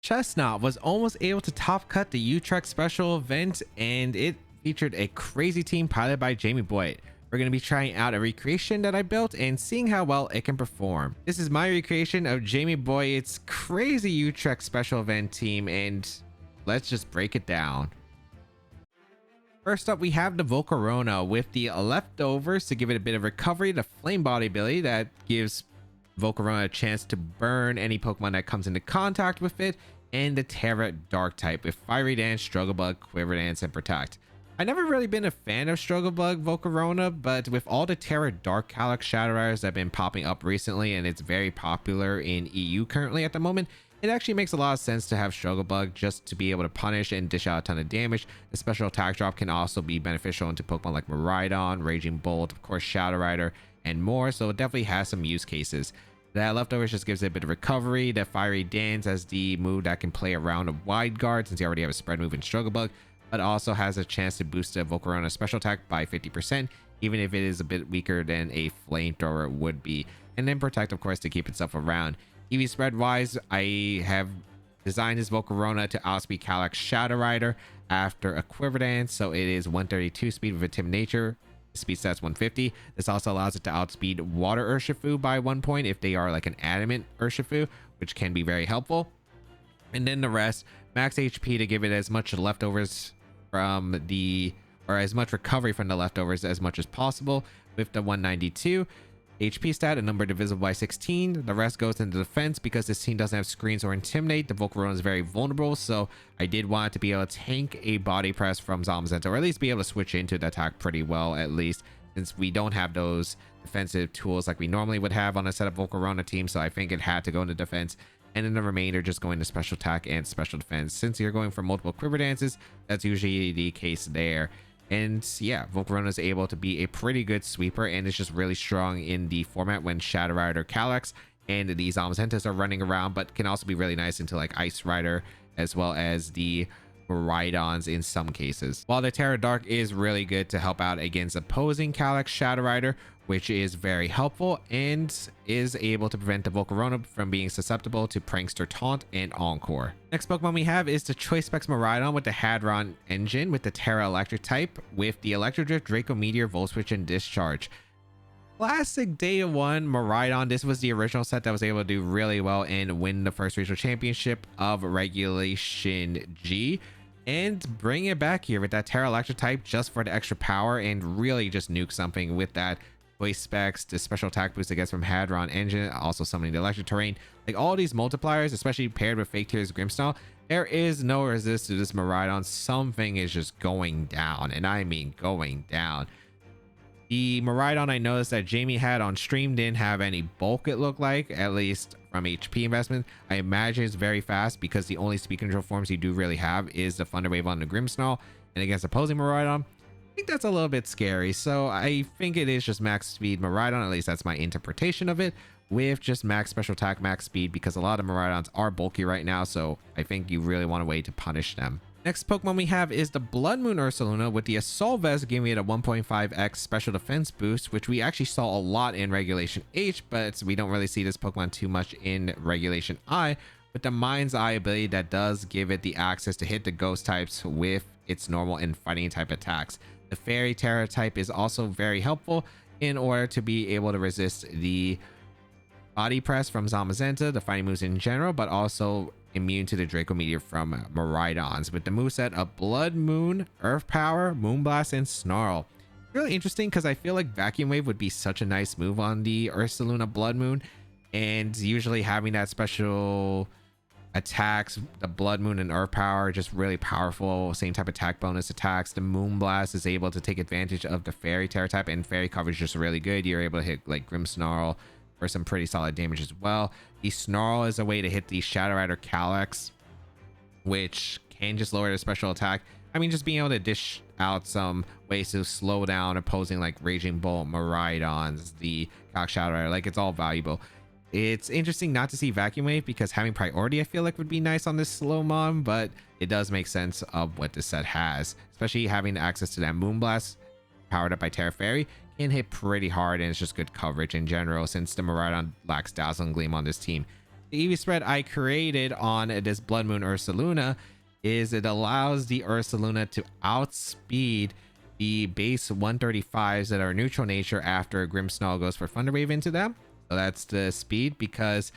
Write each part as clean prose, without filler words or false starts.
Chesnaught was almost able to top cut the Utrecht Special Event, and it featured a crazy team piloted by James Baek. We're going to be trying out a recreation that I built and seeing how well it can perform. This is my recreation of James Baek's crazy Utrecht Special Event team, and let's just break it down. First up, we have the Volcarona with the leftovers to give it a bit of recovery, the Flame Body ability that gives Volcarona a chance to burn any Pokemon that comes into contact with it, and the Terra Dark type with Fiery Dance, Struggle Bug, Quiver Dance, and Protect. I've never really been a fan of Struggle Bug Volcarona, but with all the Terra Dark Calyx Shadow Riders that have been popping up recently, and it's very popular in EU currently at the moment, it actually makes a lot of sense to have Struggle Bug just to be able to punish and dish out a ton of damage. The special attack drop can also be beneficial into Pokemon like Miraidon, Raging Bolt, of course Shadow Rider, and more, so it definitely has some use cases. That leftovers just gives it a bit of recovery. The Fiery Dance as the move that can play around a Wide Guard since you already have a spread move in Struggle Bug, but also has a chance to boost the Volcarona special attack by 50%, even if it is a bit weaker than a Flamethrower would be. And then Protect, of course, to keep itself around. EV spread wise, I have designed this Volcarona to outspeed Calyx Shadow Rider after a Quiver Dance, so it is 132 speed with a Timid Nature. Speed stats 150. This also allows it to outspeed Water Urshifu by 1 point if they are like an Adamant Urshifu, which can be very helpful. And then the rest, max HP to give it as much leftovers from the, or as much recovery from the leftovers as much as possible with the 192 HP stat, a number divisible by 16. The rest goes into defense because this team doesn't have screens or intimidate. The Volcarona is very vulnerable, so I did want it to be able to tank a body press from Zamazenta, or at least be able to switch into the attack pretty well, at least, since we don't have those defensive tools like we normally would have on a setup Volcarona team. So I think it had to go into defense, and then the remainder just going to special attack and special defense. Since you're going for multiple Quiver Dances, that's usually the case there. And yeah, Volcarona is able to be a pretty good sweeper, and it's just really strong in the format when Shadow Rider, Calyx, and the Zamazentas are running around, but can also be really nice into like Ice Rider as well as the Miraidons in some cases. While the Terra Dark is really good to help out against opposing Calyx Shadow Rider, which is very helpful and is able to prevent the Volcarona from being susceptible to Prankster Taunt and Encore. Next Pokemon we have is the Choice Specs Miraidon with the Hadron engine with the Terra Electric type with the Electric Drift, Draco Meteor, Volt Switch, and Discharge. Classic Day 1 Miraidon. This was the original set that was able to do really well and win the first regional championship of Regulation G, and bring it back here with that Terra Electric type just for the extra power and really just nuke something with that Choice Specs, the special attack boost it gets from Hadron engine, also summoning the electric terrain. Like all these multipliers, especially paired with Fake Tears Grimmsnarl, there is no resist to this Miraidon. Something is just going down, and I mean going down. The Miraidon I noticed that Jamie had on stream didn't have any bulk, it looked like, at least from HP investment. I imagine it's very fast because the only speed control forms you do really have is the Thunder Wave on the Grimmsnarl, and against opposing Miraidon, I think that's a little bit scary. So I think it is just max speed Miraidon, at least that's my interpretation of it, with just max special attack, max speed, because a lot of Miraidons are bulky right now, so I think you really want a way to punish them. Next Pokemon we have is the Blood Moon Ursaluna with the Assault Vest giving it a 1.5x special defense boost, which we actually saw a lot in Regulation H, but we don't really see this Pokemon too much in Regulation I, with the Mind's Eye ability that does give it the access to hit the ghost types with its normal and fighting type attacks. The Fairy Terra type is also very helpful in order to be able to resist the body press from Zamazenta, the fighting moves in general, but also immune to the Draco Meteor from Miraidons with the moveset of Blood Moon, Earth Power, Moonblast, and Snarl. Really interesting because I feel like Vacuum Wave would be such a nice move on the Ursaluna Blood Moon, and usually having that special attacks, the Blood Moon and Earth Power, just really powerful, same type attack bonus attacks. The Moonblast is able to take advantage of the Fairy Terra type, and Fairy coverage is just really good. You're able to hit like Grimmsnarl for some pretty solid damage as well. The Snarl is a way to hit the Shadow Rider Calyx, which can just lower the special attack. I mean, just being able to dish out some ways to slow down opposing like Raging Bolt, Miraidons, the Calyx Shadow Rider, like it's all valuable. It's interesting not to see Vacuum Wave because having priority I feel like would be nice on this slow mon, but it does make sense of what this set has, especially having access to that Moonblast powered up by Terra Fairy can hit pretty hard, and it's just good coverage in general since the Miraidon lacks Dazzling Gleam on this team. The EV spread I created on this Blood Moon Ursaluna is it allows the Ursaluna to outspeed the base 135s that are neutral nature after Grimmsnarl goes for Thunderwave into them. So that's the speed, because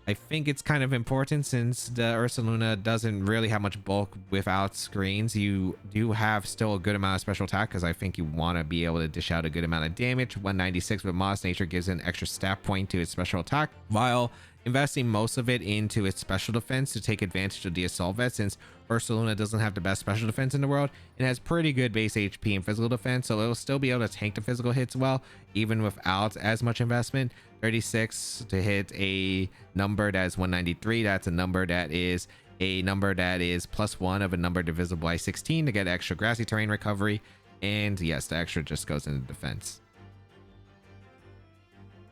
I think it's kind of important since the Ursaluna doesn't really have much bulk without screens. You do have still a good amount of special attack, because I think you want to be able to dish out a good amount of damage. 196 with Modest Nature gives an extra stat point to its special attack, while investing most of it into its special defense to take advantage of the Assault Vet. Since Ursaluna doesn't have the best special defense in the world, it has pretty good base HP and physical defense, so it'll still be able to tank the physical hits well, even without as much investment. 36 to hit a number that is 193. That's a number that is +1 of a number divisible by 16 to get extra grassy terrain recovery. And yes, the extra just goes into defense.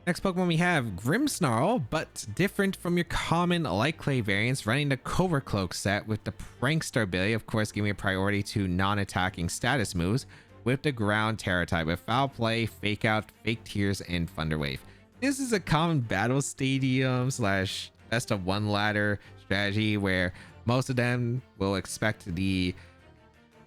Next Pokemon we have Grimmsnarl, but different from your common Light Clay variants, running the Covert Cloak set with the Prankster ability, of course giving a priority to non-attacking status moves, with the Ground Terror type with Foul Play, Fake Out, Fake Tears, and Thunder Wave. This is a common battle stadium slash best of one ladder strategy where most of them will expect the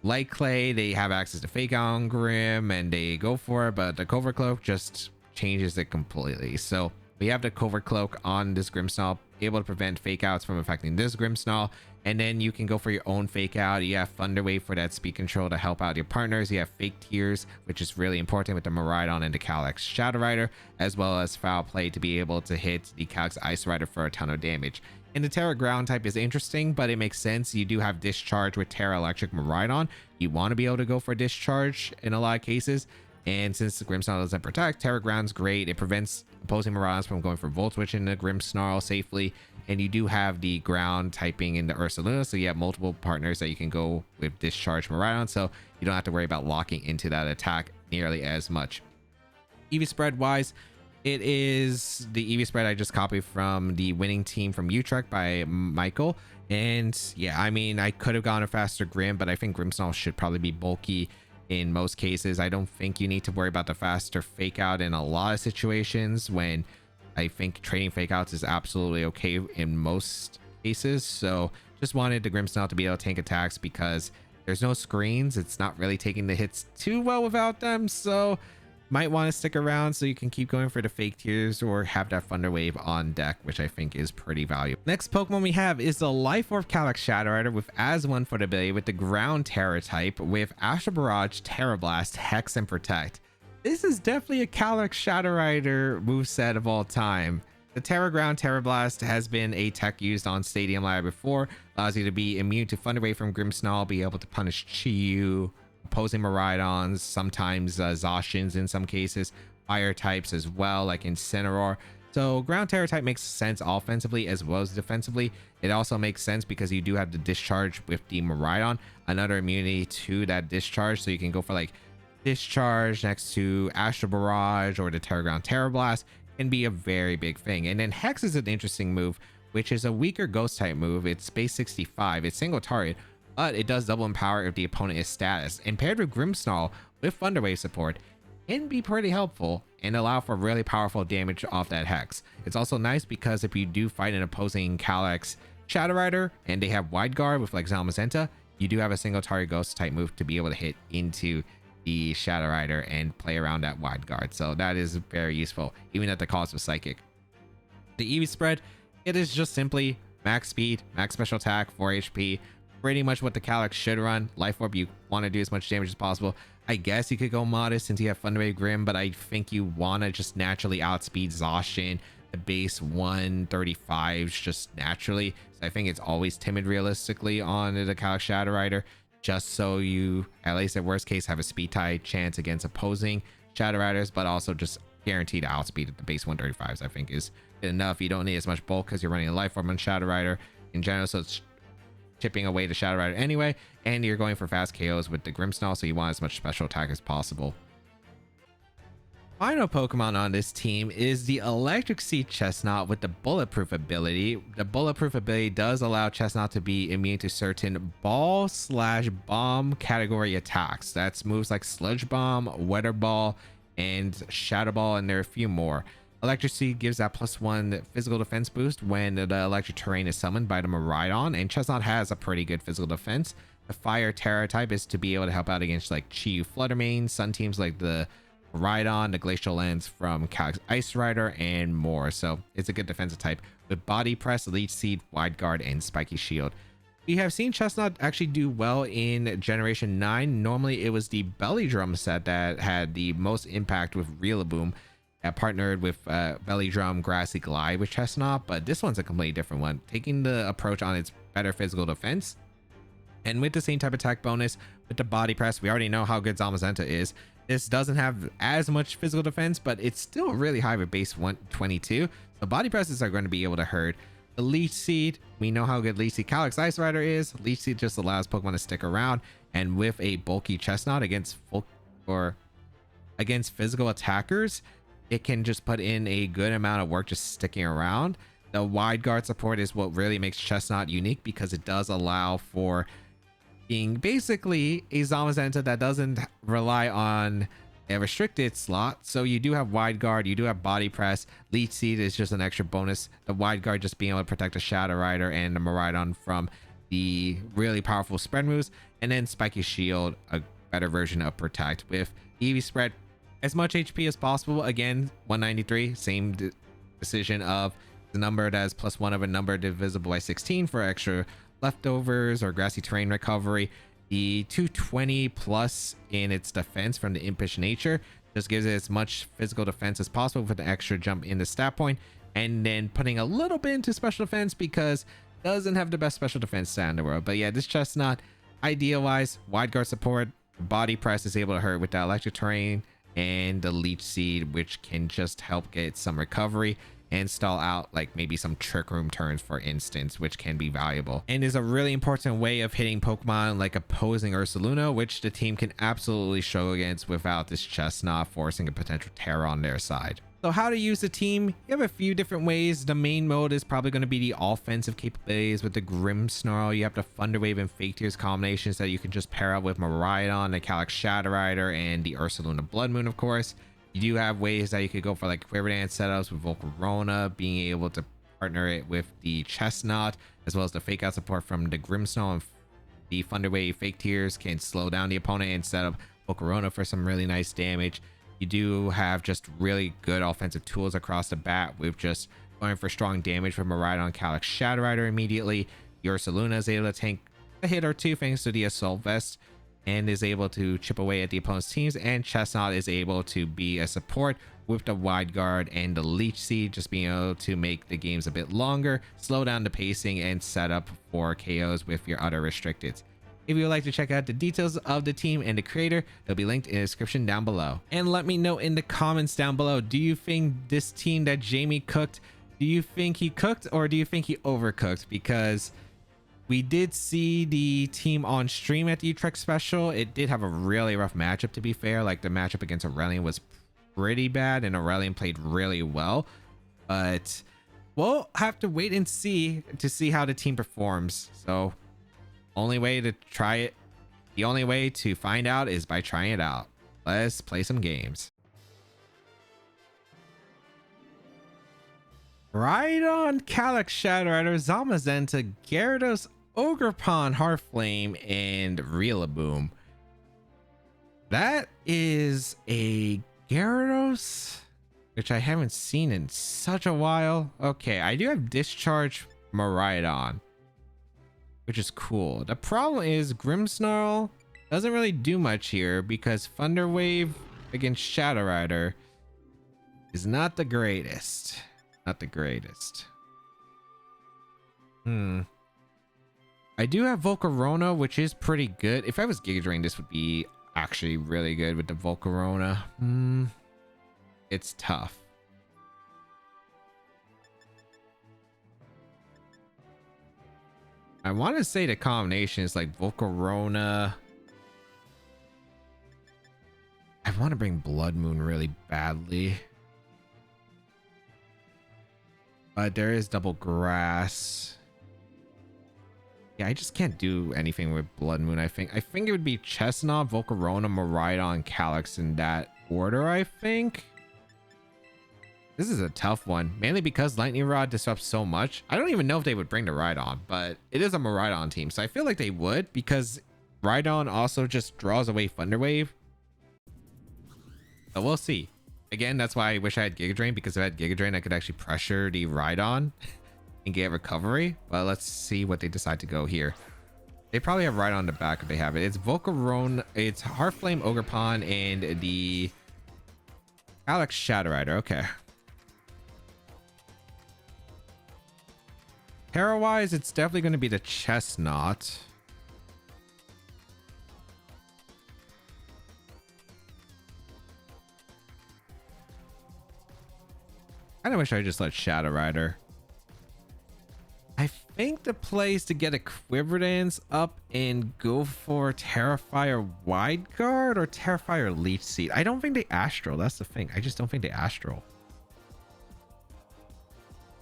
Light Clay, they have access to Fake Out on Grim and they go for it, but the Covert Cloak just changes it completely. So we have the Covert Cloak on this Grimmsnarl, able to prevent fake outs from affecting this Grimmsnarl, and then you can go for your own fake out. You have Thunder Wave for that speed control to help out your partners. You have Fake Tears, which is really important with the Miraidon and the Calyx Shadow Rider, as well as Foul Play to be able to hit the Calyx Ice Rider for a ton of damage. And the Terra Ground type is interesting, but it makes sense. You do have Discharge with Terra Electric Miraidon. You want to be able to go for Discharge in a lot of cases. And since the Grimmsnarl doesn't protect, Terra Ground's great. It prevents opposing Miraidons from going for Volt Switch in the Grimmsnarl safely. And you do have the ground typing in the Ursaluna, so you have multiple partners that you can go with Discharge Miraidon, so you don't have to worry about locking into that attack nearly as much. EV spread wise, it is the EV spread I just copied from the winning team from Utrecht by Michael. And yeah, I mean, I could have gone a faster Grimm, but I think Grimmsnarl should probably be bulky in most cases. I don't think you need to worry about the faster fake out in a lot of situations, when I think trading fake outs is absolutely okay in most cases. So just wanted the Grimmsnarl to be able to tank attacks because there's no screens. It's not really taking the hits too well without them. So might want to stick around so you can keep going for the Fake Tears or have that Thunder Wave on deck, which I think is pretty valuable. Next Pokemon we have is the Life Orb Calyx Shadow Rider with as one for the ability with the Ground Terror type with Astral Barrage, Terra Blast, Hex, and Protect. This is definitely a Calyx Shadow Rider moveset of all time. The Terra Ground Terra Blast has been a tech used on Stadium Ladder before, allows you to be immune to Thunder Wave from Grimmsnarl, be able to punish Chi-Yu, opposing Miraidons, sometimes Zacians in some cases, fire types as well, like Incineroar. So Ground Terror type makes sense offensively as well as defensively. It also makes sense because you do have the Discharge with the Miraidon, another immunity to that Discharge, so you can go for like Discharge next to Astral Barrage or the Terra Ground Terra Blast can be a very big thing. And then Hex is an interesting move, which is a weaker ghost type move. It's base 65, it's single target, but it does double in power if the opponent is status, and paired with Grimmsnarl with Thunder Wave support can be pretty helpful and allow for really powerful damage off that Hex. It's also nice because if you do fight an opposing Calyx Shadow Rider and they have Wide Guard with like Zamazenta, you do have a single target ghost type move to be able to hit into the Shadow Rider and play around that Wide Guard. So that is very useful, even at the cost of Psychic. The EV spread, it is just simply max speed, max special attack, 4 HP, pretty much what the Calyx should run. Life Orb, you want to do as much damage as possible. I guess you could go modest since you have Thunder Wave Grim, but I think you want to just naturally outspeed Zacian, the base 135s just naturally. So I think it's always timid realistically on the Calyx Shadow Rider, just so you, at least at worst case, have a speed tie chance against opposing Shadow Riders, but also just guaranteed outspeed at the base 135s, I think is good enough. You don't need as much bulk because you're running a Life Orb on Shadow Rider in general, so it's chipping away the Shadow Rider anyway, and you're going for fast KOs with the Grimmsnarl, so you want as much special attack as possible. Final Pokemon on this team is the Electric Sea Chesnaught with the Bulletproof ability. The Bulletproof ability does allow Chesnaught to be immune to certain ball/bomb category attacks. That's moves like Sludge Bomb, Weather Ball, and Shadow Ball, and there are a few more. Electric Seed gives that +1 physical defense boost when the electric terrain is summoned by the Miraidon, and Chesnaught has a pretty good physical defense. The Fire Terra type is to be able to help out against like Chi Fluttermane, Sun teams like the Miraidon, the Glacial Lens from Calyx Ice Rider, and more. So it's a good defensive type with Body Press, Leech Seed, Wide Guard, and Spiky Shield. We have seen Chesnaught actually do well in Generation 9. Normally it was the Belly Drum set that had the most impact with Rillaboom, partnered with Belly Drum, Grassy Glide with Chesnaught, but this one's a completely different one, taking the approach on its better physical defense. And with the same type of attack bonus, with the Body Press, we already know how good Zamazenta is. This doesn't have as much physical defense, but it's still really high with base 122. So Body Presses are going to be able to hurt. The Leech Seed, we know how good Leech Seed Calyx Ice Rider is. Leech Seed just allows Pokemon to stick around, and with a bulky Chesnaught against physical attackers, it can just put in a good amount of work just sticking around. The Wide Guard support is what really makes Chesnaught unique, because it does allow for being basically a Zamazenta that doesn't rely on a restricted slot. So you do have Wide Guard, you do have Body Press. Leech Seed is just an extra bonus. The Wide Guard just being able to protect the Shadow Rider and the Miraidon from the really powerful spread moves. And then Spiky Shield, a better version of Protect with EV Spread. As much HP as possible. Again, 193, same decision of the number that is +1 of a number divisible by 16 for extra leftovers or grassy terrain recovery. The 220 plus in its defense from the impish nature just gives it as much physical defense as possible with an extra jump in the stat point, and then putting a little bit into special defense because it doesn't have the best special defense stat in the world. But yeah, this Chesnaught, idea wise, Wide Guard support, Body Press is able to hurt with that electric terrain, and the Leech Seed, which can just help get some recovery and stall out like maybe some Trick Room turns, for instance, which can be valuable and is a really important way of hitting Pokemon like opposing Ursaluna, which the team can absolutely show against without this Chesnaught forcing a potential terror on their side. So how to use the team? You have a few different ways. The main mode is probably going to be the offensive capabilities with the Grimmsnarl. You have the Thunder Wave and Fake Tears combinations that you can just pair up with Miraidon, the Calyx Shadow Rider, and the Ursaluna Blood Moon, of course. You do have ways that you could go for like Quiver Dance setups with Volcarona, being able to partner it with the Chesnaught, as well as the Fake Out support from the Grimmsnarl, and the Thunder Wave Fake Tears can slow down the opponent and set up Volcarona for some really nice damage. You do have just really good offensive tools across the bat with just going for strong damage from Miraidon, Calyx Shadow Rider immediately. Ursaluna is able to tank a hit or two thanks to the Assault Vest, and is able to chip away at the opponent's teams, and Chesnaught is able to be a support with the Wide Guard and the Leech Seed, just being able to make the games a bit longer, slow down the pacing, and set up for KOs with your other restricted. If you would like to check out the details of the team and the creator, they'll be linked in the description down below. And let me know in the comments down below, do you think this team that Jamie cooked, do you think he cooked or do you think he overcooked? Because we did see the team on stream at the Utrecht Special. It did have a really rough matchup, to be fair. Like the matchup against Aurelion was pretty bad and Aurelion played really well. But we'll have to wait and see to see how the team performs. So only way to try it, the only way to find out is by trying it out. Let's play some games. Miraidon, Calyx Shadow Rider, Zamazenta, Gyarados, Ogerpon, Heartflame, and Rillaboom. That is a Gyarados, which I haven't seen in such a while. Okay, I do have Discharge Miraidon, which is cool. The problem is Grimmsnarl doesn't really do much here because Thunder Wave against Shadow Rider is not the greatest. Not the greatest. I do have Volcarona, which is pretty good. If I was Giga Drain, this would be actually really good with the Volcarona. It's tough. I want to say the combination is like Volcarona. I want to bring Blood Moon really badly. But there is double grass. Yeah, I just can't do anything with Blood Moon. I think it would be Chesnaught, Volcarona, Miraidon, Calyx in that order, I think. This is a tough one, mainly because Lightning Rod disrupts so much. I don't even know if they would bring the Rhydon, but it is a Miraidon team, so I feel like they would, because Rhydon also just draws away Thunder Wave. So we'll see. Again, that's why I wish I had Giga Drain, because if I had Giga Drain, I could actually pressure the Rhydon and get recovery. But let's see what they decide to go here. They probably have Rhydon on the back if they have it. It's Volcarona, it's Heartflame, Ogerpon, and the Alex Shadow Rider. Okay. Terra wise, it's definitely going to be the Chesnaught. I kind of wish I just let Shadow Rider. I think the play is to get a Quiver Dance up and go for Terrifier Wide Guard or Terrifier Leech Seed. I don't think they Astral. That's the thing. I just don't think they Astral.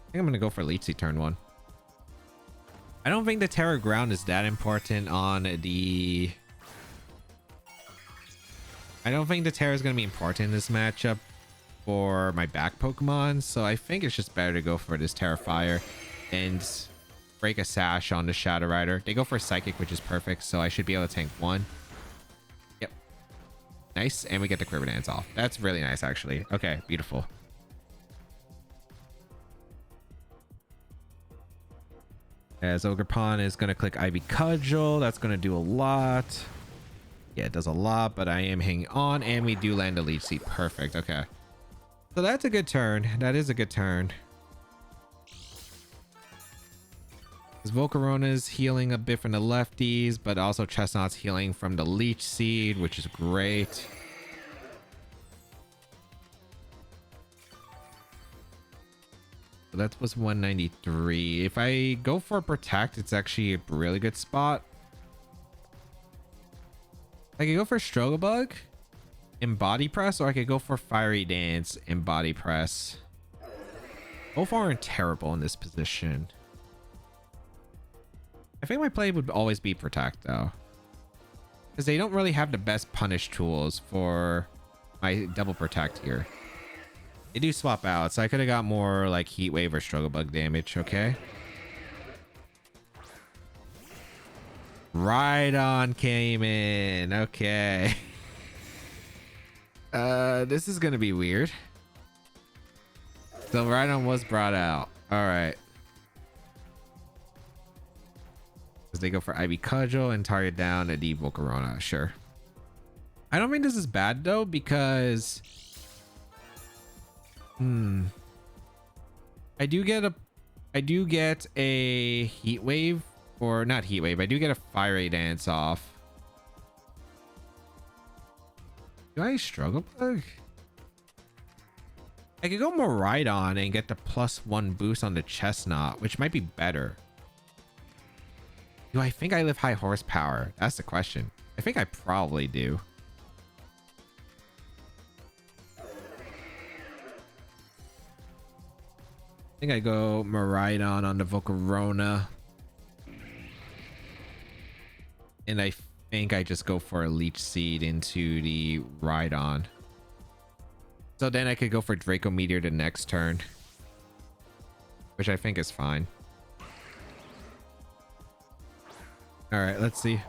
I think I'm going to go for Leech Seed turn 1. I don't think the Terra Ground is that important on the... I don't think the Terra is going to be important in this matchup for my back Pokemon. So I think it's just better to go for this Terrifier and break a Sash on the Shadow Rider. They go for Psychic, which is perfect. So I should be able to tank 1. Yep. Nice. And we get the Quiver Dance off. That's really nice, actually. Okay, beautiful. As Ogerpon is going to click Ivy Cudgel. That's going to do a lot. Yeah, it does a lot, but I am hanging on. And we do land a Leech Seed. Perfect. Okay. So that's a good turn. That is a good turn. Because Volcarona is healing a bit from the lefties, but also Chesnaught's healing from the Leech Seed, which is great. So that was 193. If I go for Protect, it's actually a really good spot. I could go for Strogobug and Body Press, or I could go for Fiery Dance and Body Press. Both aren't terrible in this position. I think my play would always be Protect, though. Because they don't really have the best punish tools for my double Protect here. They do swap out, so I could have got more like Heat Wave or Strogobug damage. Okay. Rhydon came in. Okay. This is gonna be weird. So Rhydon was brought out. All right. Because they go for Ivy Cudgel and target down a deep Volcarona. Sure. I don't think this is bad though, because I do get a Heat Wave, or not Heat Wave. I do get a Fiery Dance off. Do I struggle plug? I could go Miraidon and get the +1 boost on the Chesnaught, which might be better. Do I think I live high horsepower? That's the question. I think I probably do. I think I go Miraidon on the Volcarona. And I think I just go for a Leech Seed into the Rhydon. So then I could go for Draco Meteor the next turn, which I think is fine. All right, let's see.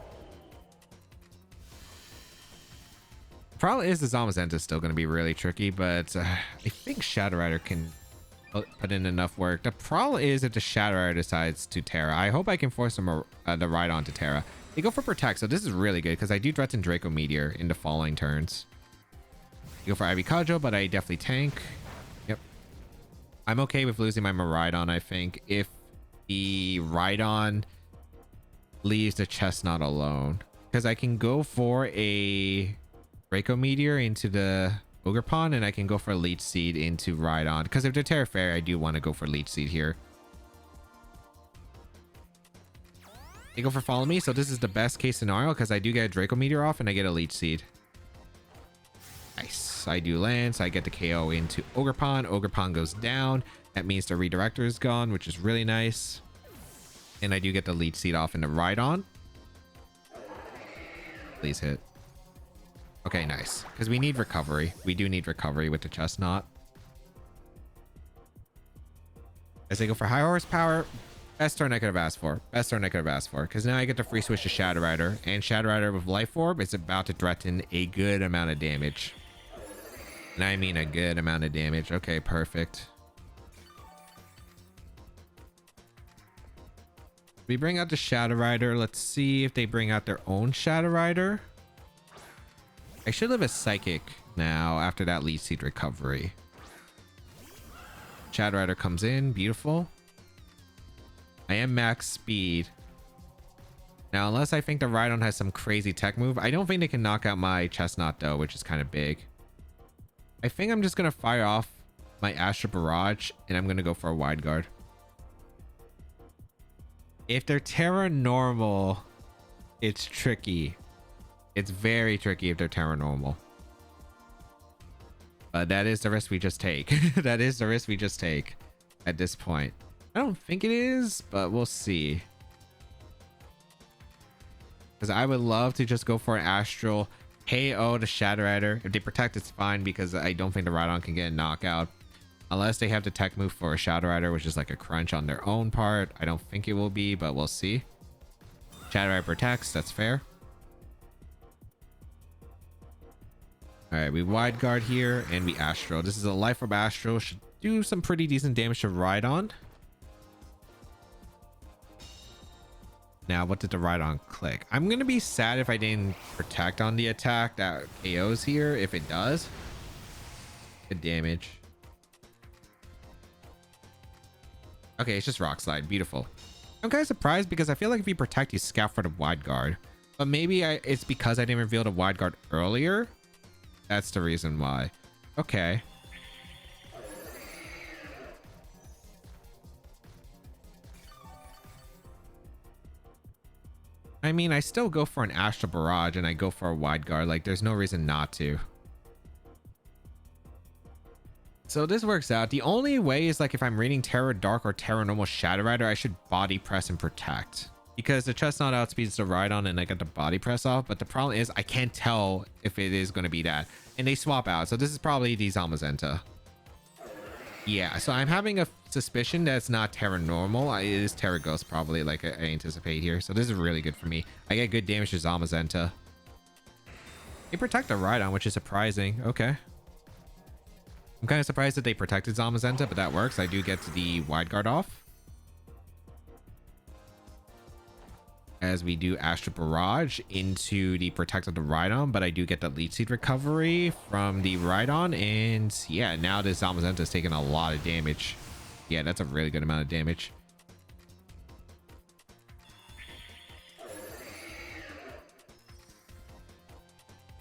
The problem is the Zamazenta is still going to be really tricky, but I think Shadow Rider can put in enough work. The problem is if the Shadow Rider decides to Terra. I hope I can force him the Rhydon to Terra. They go for Protect, so this is really good because I do threaten Draco Meteor in the following turns. You go for Ivy Cudgel, but I definitely tank. Yep. I'm okay with losing my Miraidon, I think, if the Rhydon leaves the Chesnaught alone. Because I can go for a Draco Meteor into the Ogerpon, and I can go for a Leech Seed into Rhydon. Because if they're Terra Fairy, I do want to go for Leech Seed here. They go for Follow Me, so this is the best case scenario because I do get a Draco Meteor off and I get a Leech Seed. Nice. I do land, so I get the KO into Ogerpon. Ogerpon goes down. That means the Redirector is gone, which is really nice. And I do get the Leech Seed off into Rhydon. Please hit. Okay, nice. Because we need recovery. We do need recovery with the Chesnaught. As I go for high horsepower, best turn I could have asked for. Best turn I could have asked for. Because now I get to free switch to Shadow Rider. And Shadow Rider with Life Orb is about to threaten a good amount of damage. And I mean a good amount of damage. Okay, perfect. We bring out the Shadow Rider. Let's see if they bring out their own Shadow Rider. I should have a Psychic now after that Lead Seed recovery. Shadow Rider comes in. Beautiful. I am max speed. Now, unless I think the Rhydon has some crazy tech move, I don't think they can knock out my Chesnaught though, which is kind of big. I think I'm just going to fire off my Astral Barrage and I'm going to go for a Wide Guard. If they're Terra Normal, it's tricky. It's very tricky if they're Terra Normal. But that is the risk we just take. That is the risk we just take at this point. I don't think it is, but we'll see. Because I would love to just go for an Astral KO to Shadow Rider. If they protect, it's fine because I don't think the Rhydon can get a knockout. Unless they have the tech move for a Shadow Rider, which is like a crunch on their own part. I don't think it will be, but we'll see. Shadow Rider protects, that's fair. Alright, we Wide Guard here and we Astro. This is a Life Orb Astro. Should do some pretty decent damage to Rhydon. Now, what did the Rhydon click? I'm going to be sad if I didn't protect on the attack that KOs here. If it does. Good damage. Okay, it's just Rock Slide. Beautiful. I'm kind of surprised because I feel like if you protect, you scout for the Wide Guard. But maybe it's because I didn't reveal the Wide Guard earlier. That's the reason why. Okay. I mean, I still go for an Astral Barrage and I go for a Wide Guard. Like, there's no reason not to. So this works out. The only way is like if I'm reading Terra Dark or Terra Normal Shadow Rider, I should body press and protect. Because the Chesnaught outspeeds the Rhydon and I got the body press off. But the problem is I can't tell if it is going to be that. And they swap out. So this is probably the Zamazenta. Yeah, so I'm having a suspicion that it's not Terra Normal. It is Terra Ghost probably, like I anticipate here. So this is really good for me. I get good damage to Zamazenta. They protect the Rhydon, which is surprising. Okay. I'm kind of surprised that they protected Zamazenta, but that works. I do get the Wide Guard off. As we do Astral Barrage into the Protect of the Rhydon, but I do get the Lead Seed recovery from the Rhydon, and yeah, now this Zamazenta is taking a lot of damage. Yeah, that's a really good amount of damage.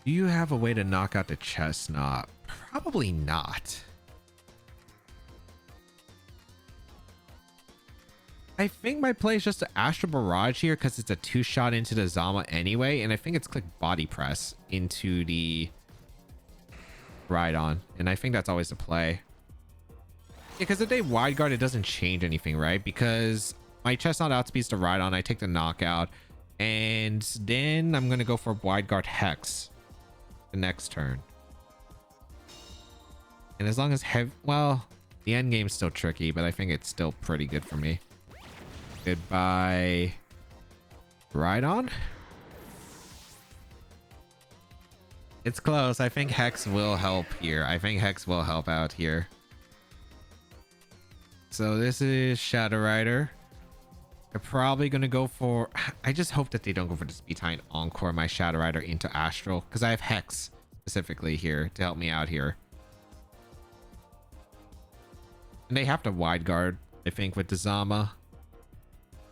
Do you have a way to knock out the Chesnaught? Probably not. I think my play is just to Astral Barrage here because it's a 2-shot into the Zama anyway, and I think it's click Body Press into the Rhydon, and I think that's always the play. Yeah, because if they Wide Guard, it doesn't change anything, right? Because my Chesnaught outspeeds the Rhydon, I take the knockout, and then I'm going to go for Wide Guard Hex the next turn. And as long as well, the end game's still tricky, but I think it's still pretty good for me. Goodbye, Rhydon. It's close. I think Hex will help here. I think Hex will help out here. So this is Shadow Rider. They're probably going to go for... I just hope that they don't go for the Speed Tie and Encore my Shadow Rider into Astral, because I have Hex specifically here to help me out here. And they have to Wide Guard, I think, with the Zama.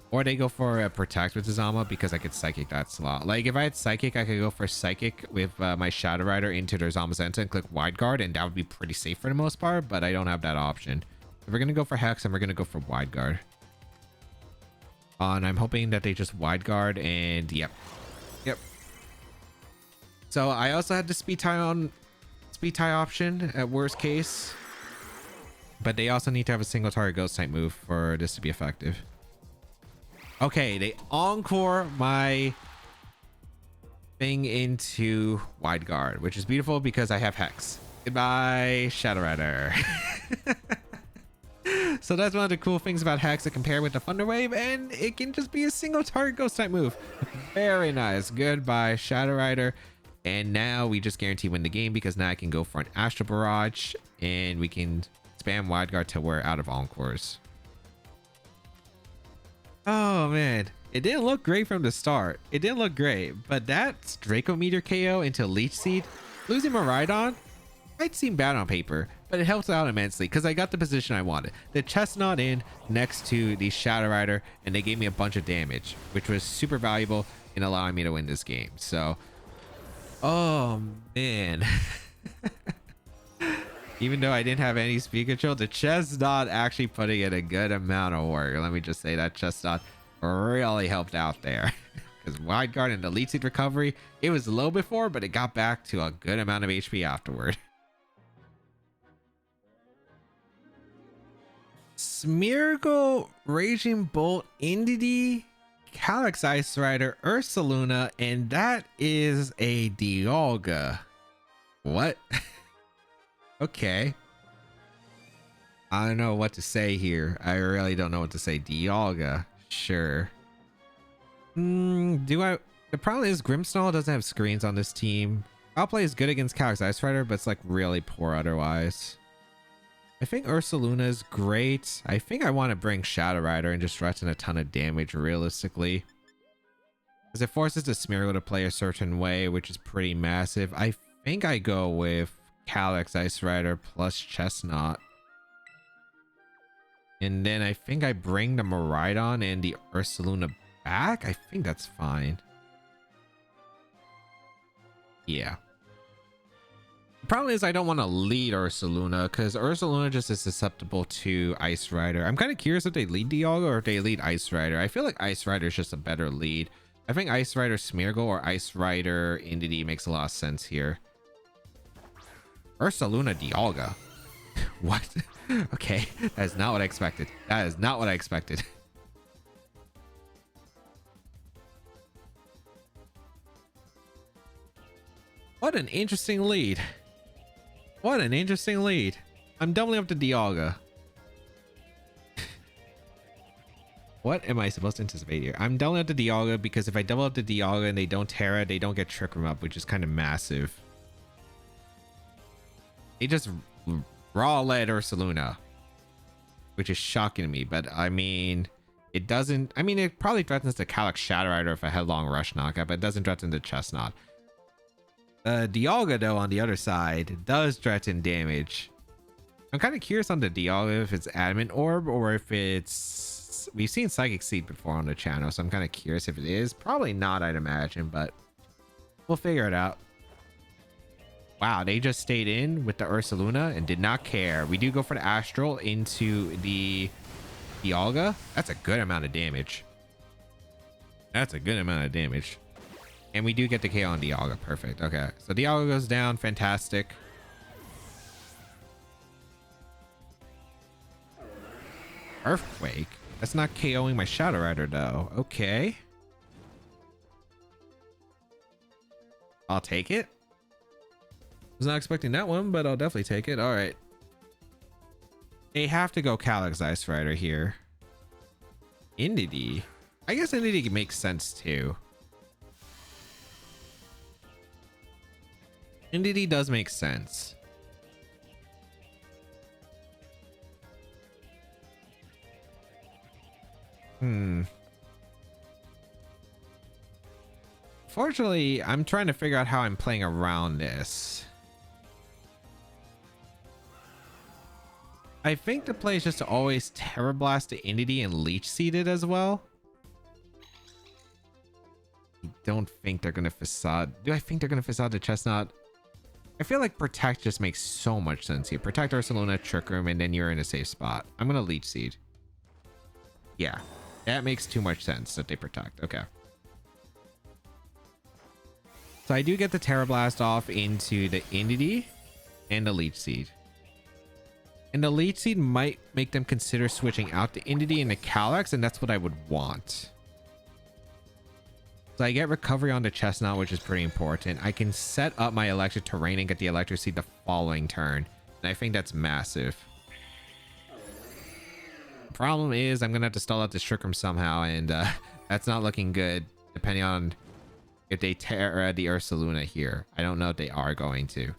Or they go for a Protect with the Zama because I could Psychic that slot. Like, if I had Psychic, I could go for Psychic with my Shadow Rider into their Zamazenta and click Wide Guard, and that would be pretty safe for the most part, but I don't have that option. So we're going to go for Hex, and we're going to go for Wide Guard. And I'm hoping that they just Wide Guard, and yep. So I also had the Speed Tie option at worst case. But they also need to have a single target Ghost type move for this to be effective. Okay, they Encore my thing into Wide Guard, which is beautiful because I have Hex. Goodbye, Shadow Rider. So that's one of the cool things about Hexa compared with the Thunder Wave, and it can just be a single target ghost type move. Very nice. Goodbye, Shadow Rider. And now we just guarantee win the game because now I can go for an Astral Barrage and we can spam Wide Guard till we're out of Encores. Oh man, it didn't look great from the start. It didn't look great, but that Draco Meteor KO into Leech Seed, losing Miraidon might seem bad on paper, but it helps out immensely because I got the position I wanted. The Chesnaught in next to the Shadow Rider, and they gave me a bunch of damage, which was super valuable in allowing me to win this game. So, oh man. Even though I didn't have any speed control, the Chesnaught actually putting in a good amount of work. Let me just say that Chesnaught really helped out there. Because Wide Guard and the Leech Seed recovery, it was low before, but it got back to a good amount of HP afterward. Smeargle, Raging Bolt, Indeedee, Calyx Ice Rider, Ursaluna, and that is a Dialga. What? Okay. I don't know what to say here. I really don't know what to say. Dialga. Sure. The problem is Grimmsnarl doesn't have screens on this team. Outplay is good against Calyx Ice Rider, but it's like really poor otherwise. I think Ursaluna is great. I think I want to bring Shadow Rider and just threaten a ton of damage realistically. Because it forces the Smeargle to play a certain way, which is pretty massive. I think I go with Calyx Ice Rider plus Chesnaught. And then I think I bring the Miraidon and the Ursaluna back. I think that's fine. Yeah. The problem is I don't want to lead Ursaluna because Ursaluna just is susceptible to Ice Rider. I'm kind of curious if they lead Dialga or if they lead Ice Rider. I feel like Ice Rider is just a better lead. I think Ice Rider Smeargle or Ice Rider Indeedee makes a lot of sense here. Ursaluna Dialga. What? Okay, that is not what I expected. That is not what I expected. What an interesting lead. What an interesting lead. I'm doubling up to Dialga. What am I supposed to anticipate here? I'm doubling up to Dialga because if I double up to Dialga and they don't Terra, they don't get Trick Room up, which is kind of massive. They just raw led Ursaluna, which is shocking to me, but I mean, it doesn't. I mean, it probably threatens the Calyx Shadow Rider if a Headlong Rush knockout, but it doesn't threaten the Chesnaught. Dialga, though, on the other side, does threaten damage. I'm kind of curious on the Dialga if it's Adamant Orb or if it's. We've seen Psychic Seed before on the channel, so I'm kind of curious if it is. Probably not, I'd imagine, but we'll figure it out. Wow, they just stayed in with the Ursaluna and did not care. We do go for the Astral into the Dialga. That's a good amount of damage. That's a good amount of damage. And we do get the KO on Dialga. Perfect. Okay, so Dialga goes down. Fantastic. Earthquake? That's not KOing my Shadow Rider, though. Okay. I'll take it. Was not expecting that one, but I'll definitely take it. All right. They have to go Calyx Ice Rider here. Indeedee. I guess Indeedee makes sense too. Indeedee does make sense. Fortunately, I'm trying to figure out how I'm playing around this. I think the play is just to always Terra Blast to Indeedee and Leech Seed it as well. I don't think they're gonna Facade. Do I think they're gonna Facade the Chesnaught? I feel like Protect just makes so much sense here. Protect Ursaluna, Trick Room, and then you're in a safe spot. I'm gonna Leech Seed. Yeah, that makes too much sense that they Protect. Okay. So I do get the Terra Blast off into the Indeedee and the Leech Seed. And the Leech Seed might make them consider switching out the Indeedee and the Calyx, and that's what I would want. So I get recovery on the Chesnaught, which is pretty important. I can set up my Electric Terrain and get the Electric Seed the following turn. And I think that's massive. problem is I'm gonna have to stall out this Trick Room somehow, and that's not looking good depending on if they tear the Ursaluna here. I don't know if they are going to.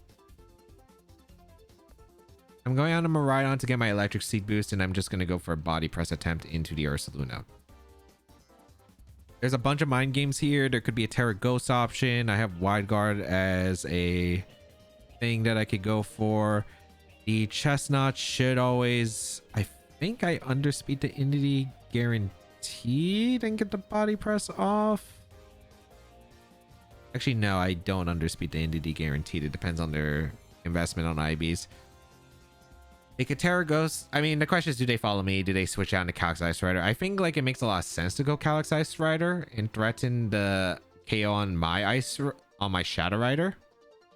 I'm going on to Miraidon to get my electric seed boost, and I'm just going to go for a body press attempt into the Ursaluna. There's a bunch of mind games here. There could be a Terra Ghost option. I have Wide Guard as a thing that I could go for. The Chesnaught should always... I think I underspeed the Entity guaranteed and get the body press off. Actually, no, I don't underspeed the Entity guaranteed. It depends on their investment on IBs. They could Terra Ghost. I mean, the question is, do they follow me? Do they switch out into Calyx Ice Rider? I think like it makes a lot of sense to go Calyx Ice Rider and threaten the KO on my Shadow Rider.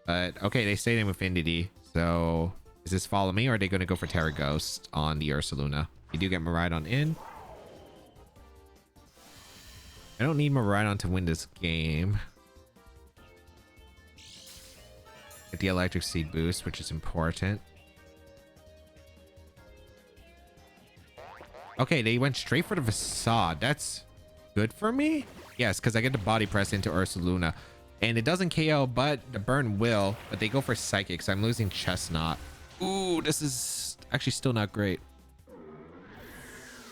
But okay, they stayed in with Infinity. So is this follow me, or are they going to go for Terra Ghost on the Ursaluna? You do get Miraidon in. I don't need Miraidon to win this game. Get the electric seed boost, which is important. Okay, they went straight for the Facade. That's good for me. Yes, because I get the body press into Ursaluna. And it doesn't KO, but the burn will. But they go for Psychic, so I'm losing Chesnaught. Ooh, this is actually still not great.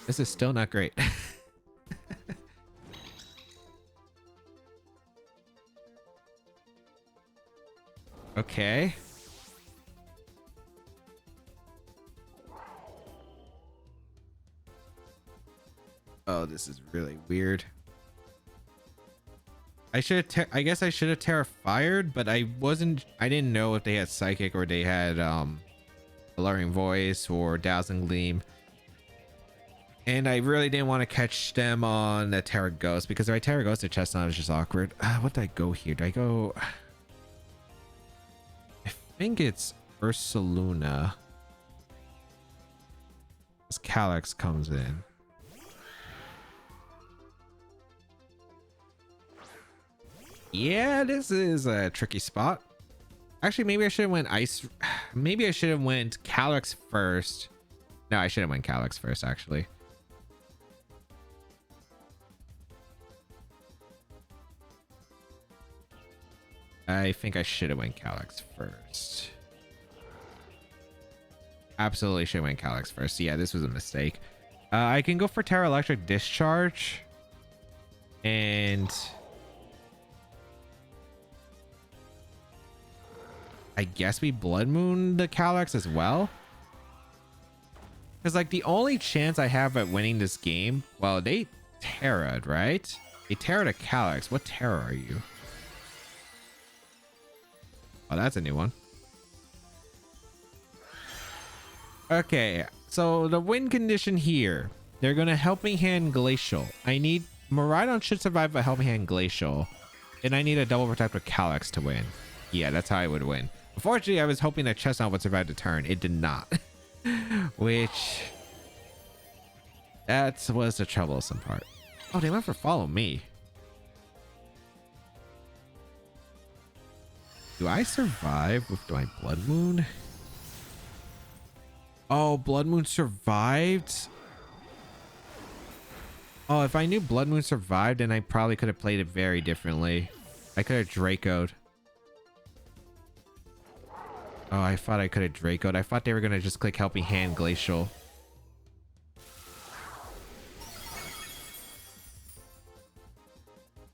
This is still not great. Okay. Oh, this is really weird. I guess I should have Terra Fired, but I didn't know if they had Psychic or they had Alluring Voice or Dazzling Gleam. And I really didn't want to catch them on the Terra Ghost, because if I Terra Ghost to Chesnaught, is just awkward. What did I go here? Did I go... I think it's Ursaluna. This Calyx comes in. Yeah, this is a tricky spot. Actually, maybe I should have went Ice. Maybe I should have went Calyx first. No, I should have went Calyx first, actually. I think I should have went Calyx first. Absolutely should have went Calyx first. Yeah, this was a mistake. I can go for Terra Electric Discharge. And... I guess we Blood Moon the Calyx as well. Because like the only chance I have at winning this game, well, they Terra'd, right? They Terra'd a Calyx. What Terra are you? Oh, that's a new one. Okay, so the win condition here, they're gonna Helping Hand Glacial. I need Miraidon should survive a Helping Hand Glacial, and I need a Double Protector Calyx to win. Yeah, that's how I would win. Unfortunately, I was hoping that Chesnaught would survive the turn. It did not. Which... that was the troublesome part. Oh, they went for Follow Me. Do I survive with my Blood Moon? Oh, Blood Moon survived? Oh, if I knew Blood Moon survived, then I probably could have played it very differently. I could have Draco'd. Oh, I thought I could have Draco'd. I thought they were going to just click Helping Hand Glacial.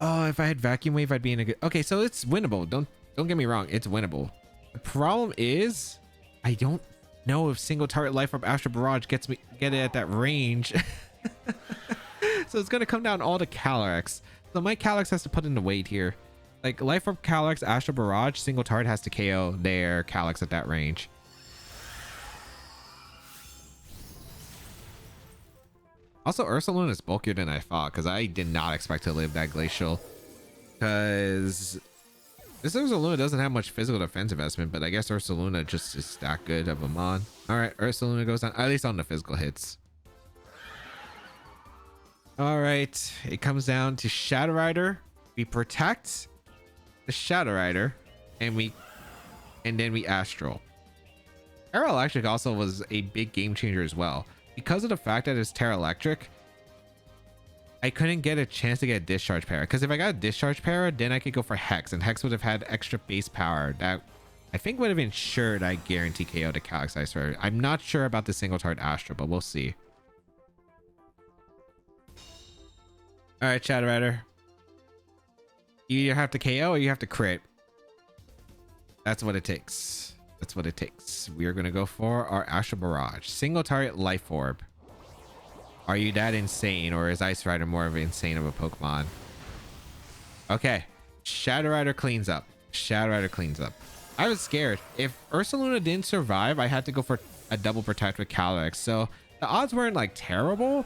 Oh, if I had Vacuum Wave, I'd be in a good... Okay, so it's winnable. Don't get me wrong. It's winnable. The problem is, I don't know if single target Life Orb Astral Barrage get it at that range. So it's going to come down all to Calyx. So my Calyx has to put in the weight here. Like Life Orb Calyx, Astral Barrage, single target has to KO their Calyx at that range. Also, Ursaluna is bulkier than I thought, because I did not expect to live that Glacial. Because this Ursaluna doesn't have much physical defense investment, but I guess Ursaluna just is that good of a mon. Alright, Ursaluna goes down, at least on the physical hits. Alright, it comes down to Shadow Rider. We protect the Shadow Rider, and then we Astral. Terra Electric also was a big game changer as well. because of the fact that it's Terra Electric, I couldn't get a chance to get a Discharge Para. Because if I got a Discharge Para, then I could go for Hex, and Hex would have had extra base power. That I think would have ensured I guarantee KO to Calyx Ice Rider. I'm not sure about the single target Astro, but we'll see. All right, Shadow Rider. You either have to KO or you have to crit. That's what it takes. That's what it takes. We are going to go for our Astral Barrage. Single target Life Orb. Are you that insane, or is Ice Rider more of an insane of a Pokemon? Okay. Shadow Rider cleans up. Shadow Rider cleans up. I was scared. If Ursaluna didn't survive, I had to go for a double protect with Calyx. So the odds weren't like terrible,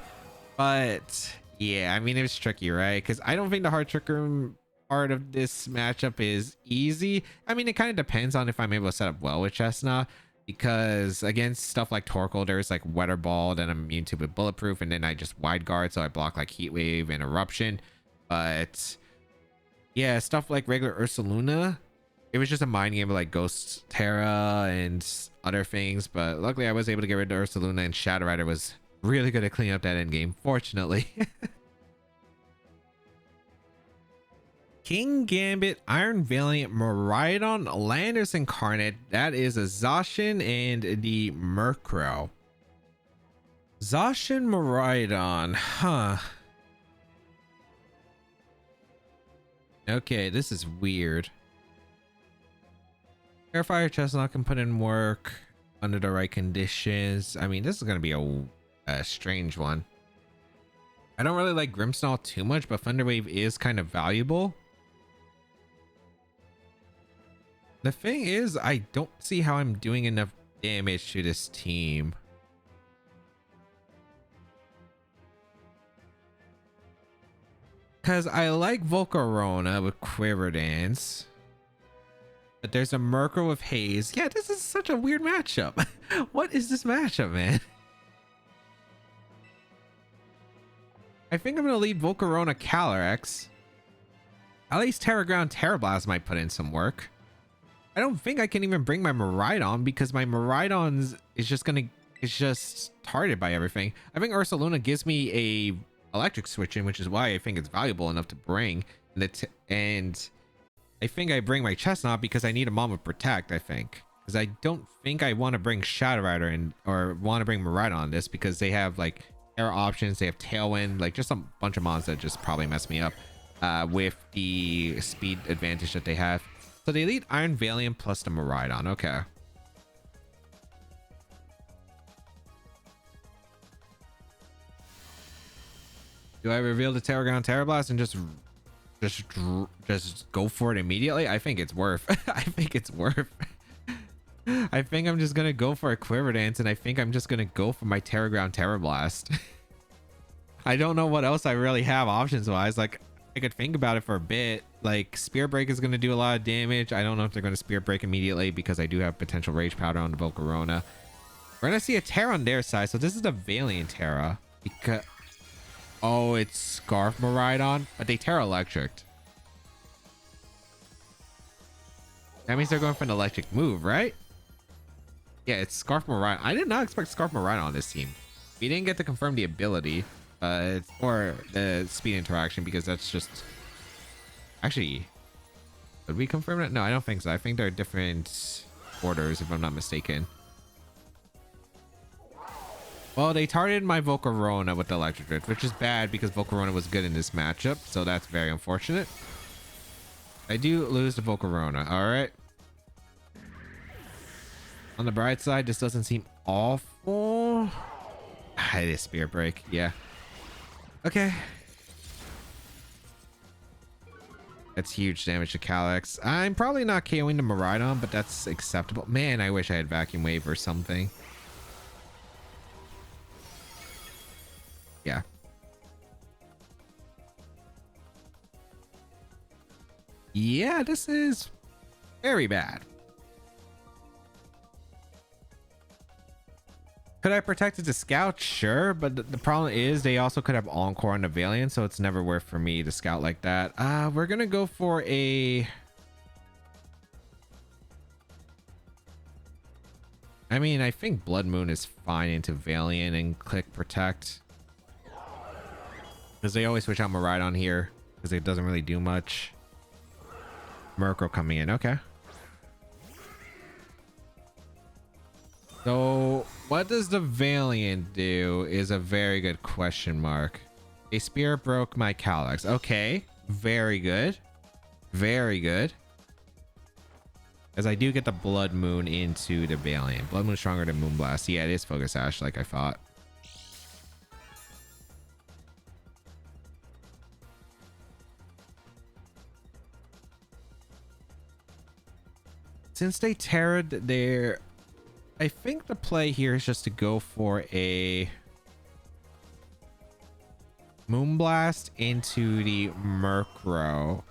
but yeah, I mean, it was tricky, right? Because I don't think the Hard Tricker part of this matchup is easy. I mean, it kind of depends on if I'm able to set up well with Chesnaught, because against stuff like Torkoal, there's like Weather Ball that I'm immune to with Bulletproof, and then I just Wide Guard, so I block like Heat Wave and Eruption. But yeah, stuff like regular Ursaluna, it was just a mind game of like Ghost Terra and other things. But luckily I was able to get rid of Ursaluna, and Shadow Rider was really good at cleaning up that end game, fortunately. King Gambit, Iron Valiant, Miraidon, Landorus Incarnate. That is a Zacian and the Murkrow. Zacian, Miraidon, huh? Okay, this is weird. Airfire Chesnaught can put in work under the right conditions. I mean, this is going to be a strange one. I don't really like Grimmsnarl too much, but Thunderwave is kind of valuable. The thing is, I don't see how I'm doing enough damage to this team. Because I like Volcarona with Quiver Dance. But there's a Murkrow with Haze. Yeah, this is such a weird matchup. What is this matchup, man? I think I'm going to lead Volcarona Calyrex. At least Terra Ground Terra Blast might put in some work. I don't think I can even bring my Miraidon, because my Miraidon is just targeted by everything. I think Ursaluna gives me a electric switch in, which is why I think it's valuable enough to bring. And I think I bring my Chesnaught because I need a Mom with Protect, I think. Because I don't think I want to bring Shadow Rider in, or want to bring Miraidon on this, because they have like Terra options, they have Tailwind, like just a bunch of mons that just probably mess me up with the speed advantage that they have. So they lead Iron Valiant plus the Miraidon. Okay. Do I reveal the Terra Ground Terra Blast and just go for it immediately? I think it's worth. I think it's worth. I think I'm just gonna go for a Quiver Dance, and I think I'm just gonna go for my Terra Ground Terra Blast. I don't know what else I really have options wise. Like, I could think about it for a bit. Like, Spear Break is going to do a lot of damage. I don't know if they're going to Spear Break immediately, because I do have potential Rage Powder on the Volcarona. We're going to see a Terra on their side. So this is the Valiant Terra. Because, oh, it's Scarf Miraidon, but they Terra Electric. That means they're going for an electric move, right? Yeah, it's Scarf Miraidon. I did not expect Scarf Miraidon on this team. We didn't get to confirm the ability. Or the speed interaction, because that's just actually, did we confirm it? No, I don't think so. I think they're different orders, if I'm not mistaken. Well, they targeted my Volcarona with the Electric Drift, which is bad because Volcarona was good in this matchup, so that's very unfortunate. I do lose the Volcarona. All right. On the bright side, this doesn't seem awful. It is Spear Break, yeah. Okay. That's huge damage to Calyx. I'm probably not KOing the Miraidon, but that's acceptable. Man, I wish I had Vacuum Wave or something. Yeah. Yeah, this is very bad. Could I protect it to Scout? Sure, but the problem is they also could have Encore on the Valiant, so it's never worth for me to scout like that. We're gonna go for a... I mean, I think Blood Moon is fine into Valiant and click Protect. Because they always switch out Miraidon here. Because it doesn't really do much. Murkrow coming in. Okay. So, what does the Valiant do is a very good question mark. A Spirit broke my Calyx. Okay. Very good. Very good. As I do get the Blood Moon into the Valiant. Blood Moon stronger than Moonblast. Yeah, it is Focus Sash like I thought. Since they Terra'd their... I think the play here is just to go for a Moonblast into the Murkrow.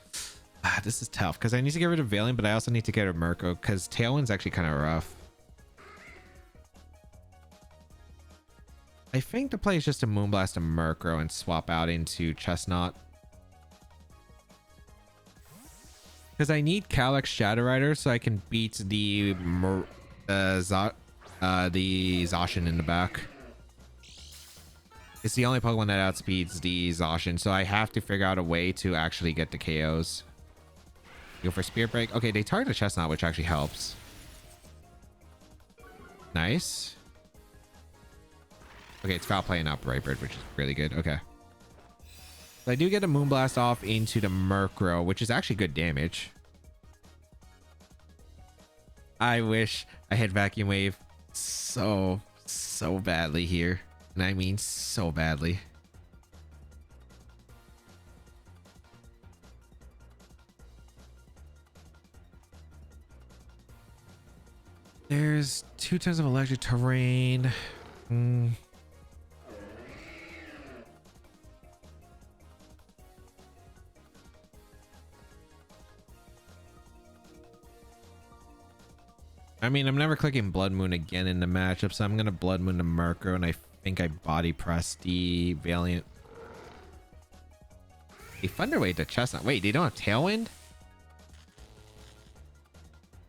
This is tough because I need to get rid of Valiant, but I also need to get a Murkrow because Tailwind's actually kind of rough. I think the play is just to Moonblast a Murkrow and swap out into Chesnaught. Because I need Calyx Shadow Rider so I can beat the Zacian in the back. It's the only Pokemon that outspeeds the Zacian, so I have to figure out a way to actually get the KOs. Go for Spirit Break. Okay, they target the Chestnut, which actually helps. Nice. Okay, it's Foul Play and not Bright Bird, which is really good. Okay. So I do get a Moonblast off into the Murkrow, which is actually good damage. I wish I had Vacuum Wave so badly here. And I mean so badly. There's 2 tons of electric terrain. I mean, I'm never clicking Blood Moon again in the matchup, so I'm gonna Blood Moon to Murkrow, and I think I body press the Valiant. A Thunder Wave to Chestnut. Wait, they don't have Tailwind?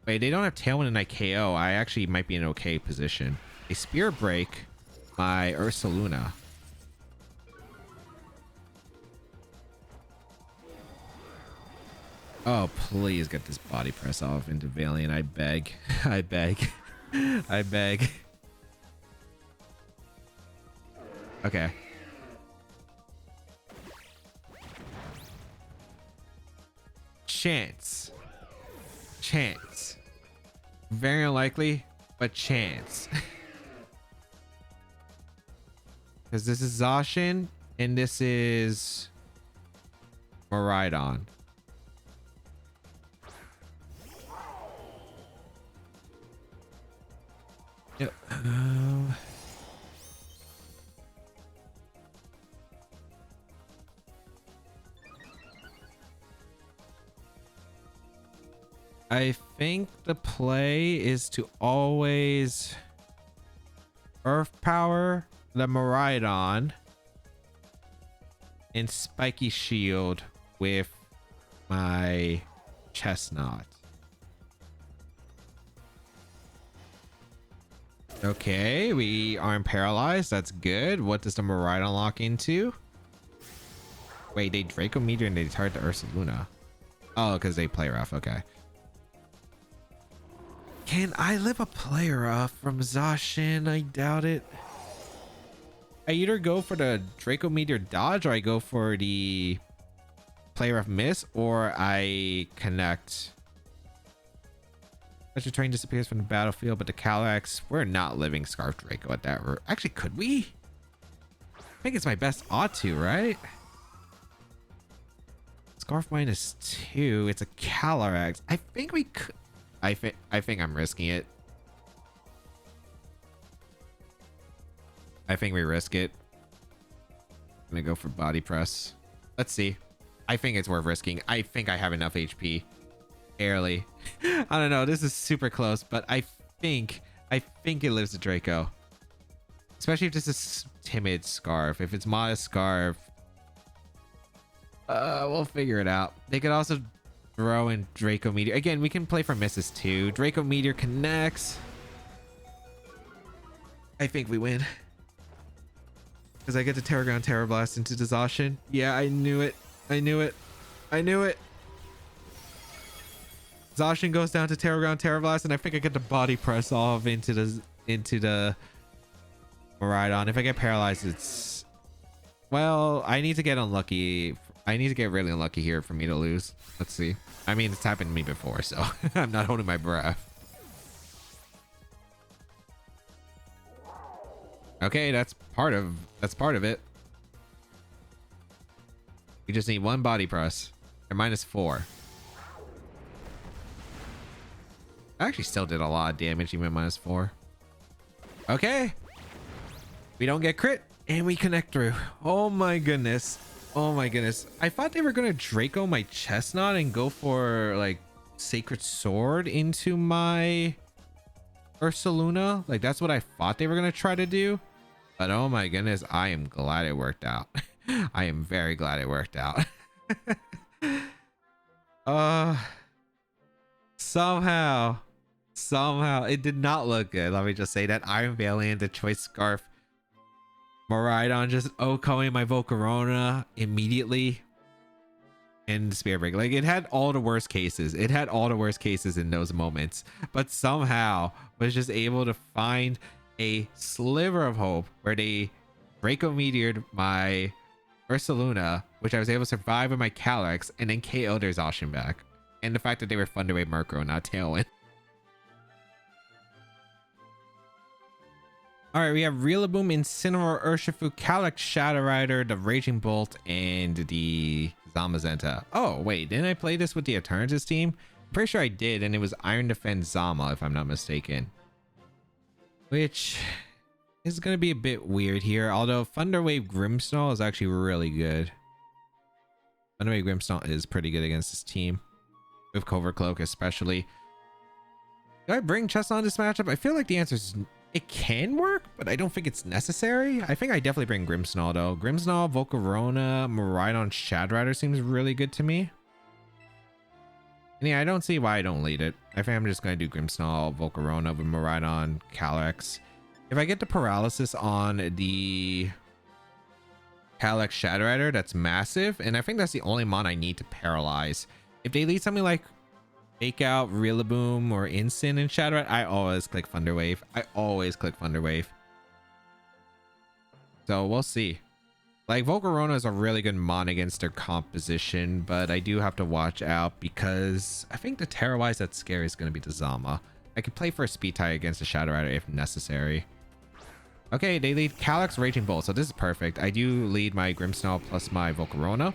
Wait, they don't have Tailwind and I KO. I actually might be in an okay position. A Spirit Break my Ursaluna. Oh, please get this body press off into Valiant. I beg. I beg. I beg. Okay. Chance. Chance. Very unlikely, but chance. Because this is Zacian and this is Miraidon. Yep. I think the play is to always Earth Power the Miraidon and Spiky Shield with my Chesnaught. Okay, we aren't paralyzed. That's good. What does the Miraidon lock into? Wait, they Draco Meteor and they target the Ursaluna. Oh, because they play rough. Okay. Can I live a player off from Zacian? I doubt it. I either go for the Draco Meteor dodge or I go for the player off miss or I connect. Special Terrain disappears from the battlefield, but the Calyx, we're not living Scarf Draco at that. Actually, could we? I think it's my best ought to, right? Scarf -2. It's a Calyrex. I think we could. I think I'm risking it. I think we risk it. I'm gonna go for body press. Let's see. I think it's worth risking. I think I have enough HP. Barely. I don't know. This is super close, but I think it lives to Draco. Especially if this is timid Scarf. If it's modest Scarf, we'll figure it out. They could also throw in Draco Meteor. Again, we can play for misses too. Draco Meteor connects. I think we win. Because I get to Terra Ground Terra Blast into Zacian. Yeah, I knew it. I knew it. I knew it. Zacian goes down to Terra Ground Terra Blast, and I think I get the body press off into the Miraidon. If I get paralyzed, it's... Well, I need to get unlucky. I need to get really unlucky here for me to lose. Let's see. I mean, it's happened to me before, so I'm not holding my breath. Okay, that's part of it. We just need one body press. They're -4. I actually still did a lot of damage even at -4. Okay. We don't get crit and we connect through. Oh my goodness. Oh my goodness. I thought they were gonna Draco my Chesnaught and go for like Sacred Sword into my Ursaluna. Like that's what I thought they were gonna try to do. But oh my goodness, I am glad it worked out. I am very glad it worked out. Somehow it did not look good. Let me just say that. Iron Valiant, the Choice Scarf, Miraidon just OHKOing my Volcarona immediately, and Spirit Break. Like it had all the worst cases. It had all the worst cases in those moments, but somehow was just able to find a sliver of hope where they Draco Meteored my Ursaluna, which I was able to survive with my Calyrex, and then KO their Zacian back. And the fact that they were Thunder Wave Murkrow, not Tailwind. Alright, we have Rillaboom, Incineroar, Urshifu, Calyrex, Shadow Rider, the Raging Bolt, and the Zamazenta. Oh, wait, didn't I play this with the Eternatus team? Pretty sure I did, and it was Iron Defense Zama, if I'm not mistaken. Which is going to be a bit weird here, although Thunder Wave Grimmsnarl is actually really good. Thunder Wave Grimmsnarl is pretty good against this team, with Covert Cloak especially. Do I bring Chesnaught in this matchup? I feel like the answer is it can work, but I don't think it's necessary. I think I definitely bring Grimmsnarl though. Grimmsnarl, Volcarona, Miraidon, Shadowrider seems really good to me. And yeah, I don't see why I don't lead it. I think I'm just going to do Grimmsnarl, Volcarona with Miraidon, Calyrex. If I get the paralysis on the Calyrex Shadowrider, that's massive. And I think that's the only mon I need to paralyze. If they lead something like Fake Out, Rillaboom, or Incin and Shadowrider, I always click Thunder Wave. I always click Thunder Wave. So we'll see. Like, Volcarona is a really good mon against their composition, but I do have to watch out because I think the Terrawise that's scary is going to be the Zama. I could play for a speed tie against the Shadow Rider if necessary. Okay, they lead Calyrex, Raging Bolt, so this is perfect. I do lead my Grimmsnarl plus my Volcarona.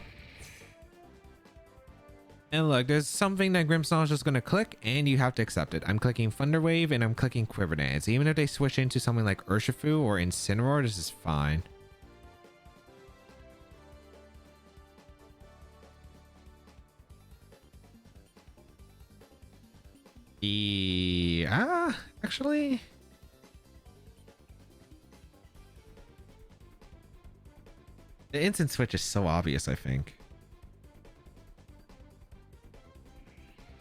And look, there's something that Grimmsnarl is just going to click, and you have to accept it. I'm clicking Thunder Wave, and I'm clicking Quiver Dance. Even if they switch into something like Urshifu or Incineroar, this is fine. Actually, the instant switch is so obvious. I think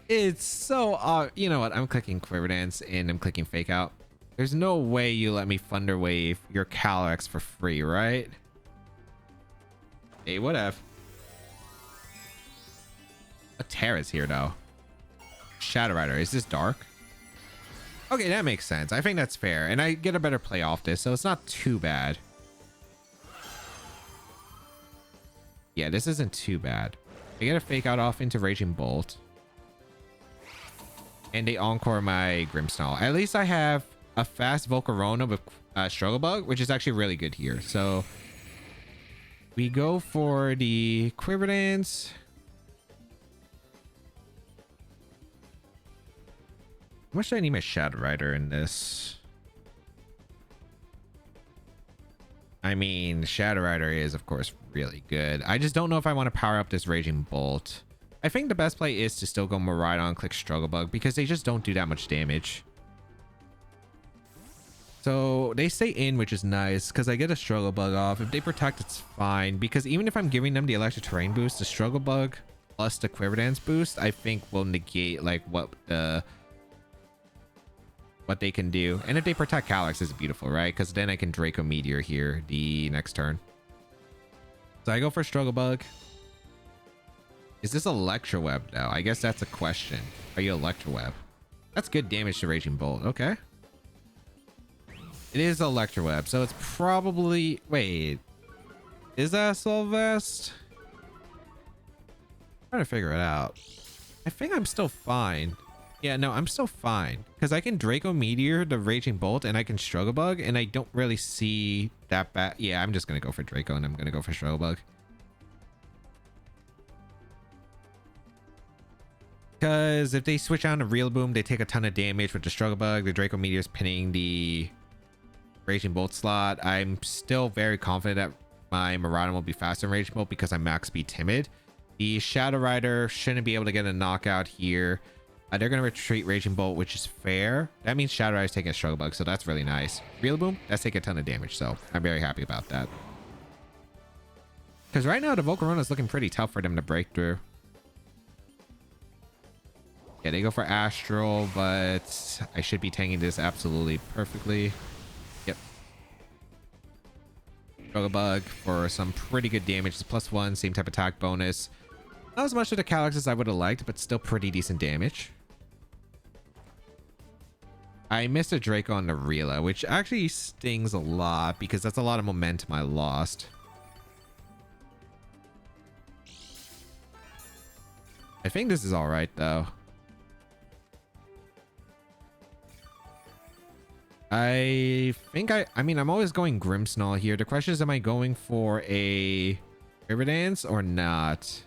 it's so you know what, I'm clicking Quiver Dance and I'm clicking Fake Out. There's no way you let me Thunder Wave your Calyrex for free, right? Hey, whatever. A Terra's here though. Shadow Rider, is this dark? Okay, that makes sense. I think that's fair, and I get a better play off this, so it's not too bad. Yeah, this isn't too bad. I get a Fake Out off into Raging Bolt, and they encore my Grimmsnarl. At least I have a fast Volcarona with Struggle Bug, which is actually really good here. So we go for the Quiver Dance. How much do I need my Shadow Rider in this? I mean, Shadow Rider is, of course, really good. I just don't know if I want to power up this Raging Bolt. I think the best play is to still go Miraidon, click Struggle Bug, because they just don't do that much damage. So they stay in, which is nice, because I get a Struggle Bug off. If they protect, it's fine, because even if I'm giving them the Electric Terrain boost, the Struggle Bug plus the Quiver Dance boost, I think will negate, like, what the what they can do. And if they protect Calyx, it's beautiful, right? Because then I can Draco Meteor here the next turn. So I go for Struggle Bug. Is this Electro Web now? I guess that's a question. Are you Electro Web? That's good damage to Raging Bolt. Okay. It is Electro Web, so it's probably... Wait. Is that a Soul Vest? I'm trying to figure it out. I think I'm still fine. Yeah, no, I'm still fine. Because I can Draco Meteor the Raging Bolt and I can Struggle Bug, and I don't really see that bad. Yeah, I'm just going to go for Draco and I'm going to go for Struggle Bug. Because if they switch on to Real Boom, they take a ton of damage with the Struggle Bug. The Draco Meteor is pinning the Raging Bolt slot. I'm still very confident that my Miraidon will be faster than Raging Bolt because I'm max speed timid. The Shadow Rider shouldn't be able to get a knockout here. They're going to retreat Raging Bolt, which is fair. That means Shadow Rider is taking a Struggle Bug, so that's really nice. Real Boom, that's taking a ton of damage, so I'm very happy about that. Because right now, the Volcarona is looking pretty tough for them to break through. Yeah, they go for Astral, but I should be tanking this absolutely perfectly. Yep. Struggle Bug for some pretty good damage. It's +1, same type attack bonus. Not as much of the Calyx as I would have liked, but still pretty decent damage. I missed a Draco on the Rila, which actually stings a lot because that's a lot of momentum I lost. I think this is all right, though. I think I mean, I'm always going Grimmsnarl here. The question is, am I going for a Riverdance or not?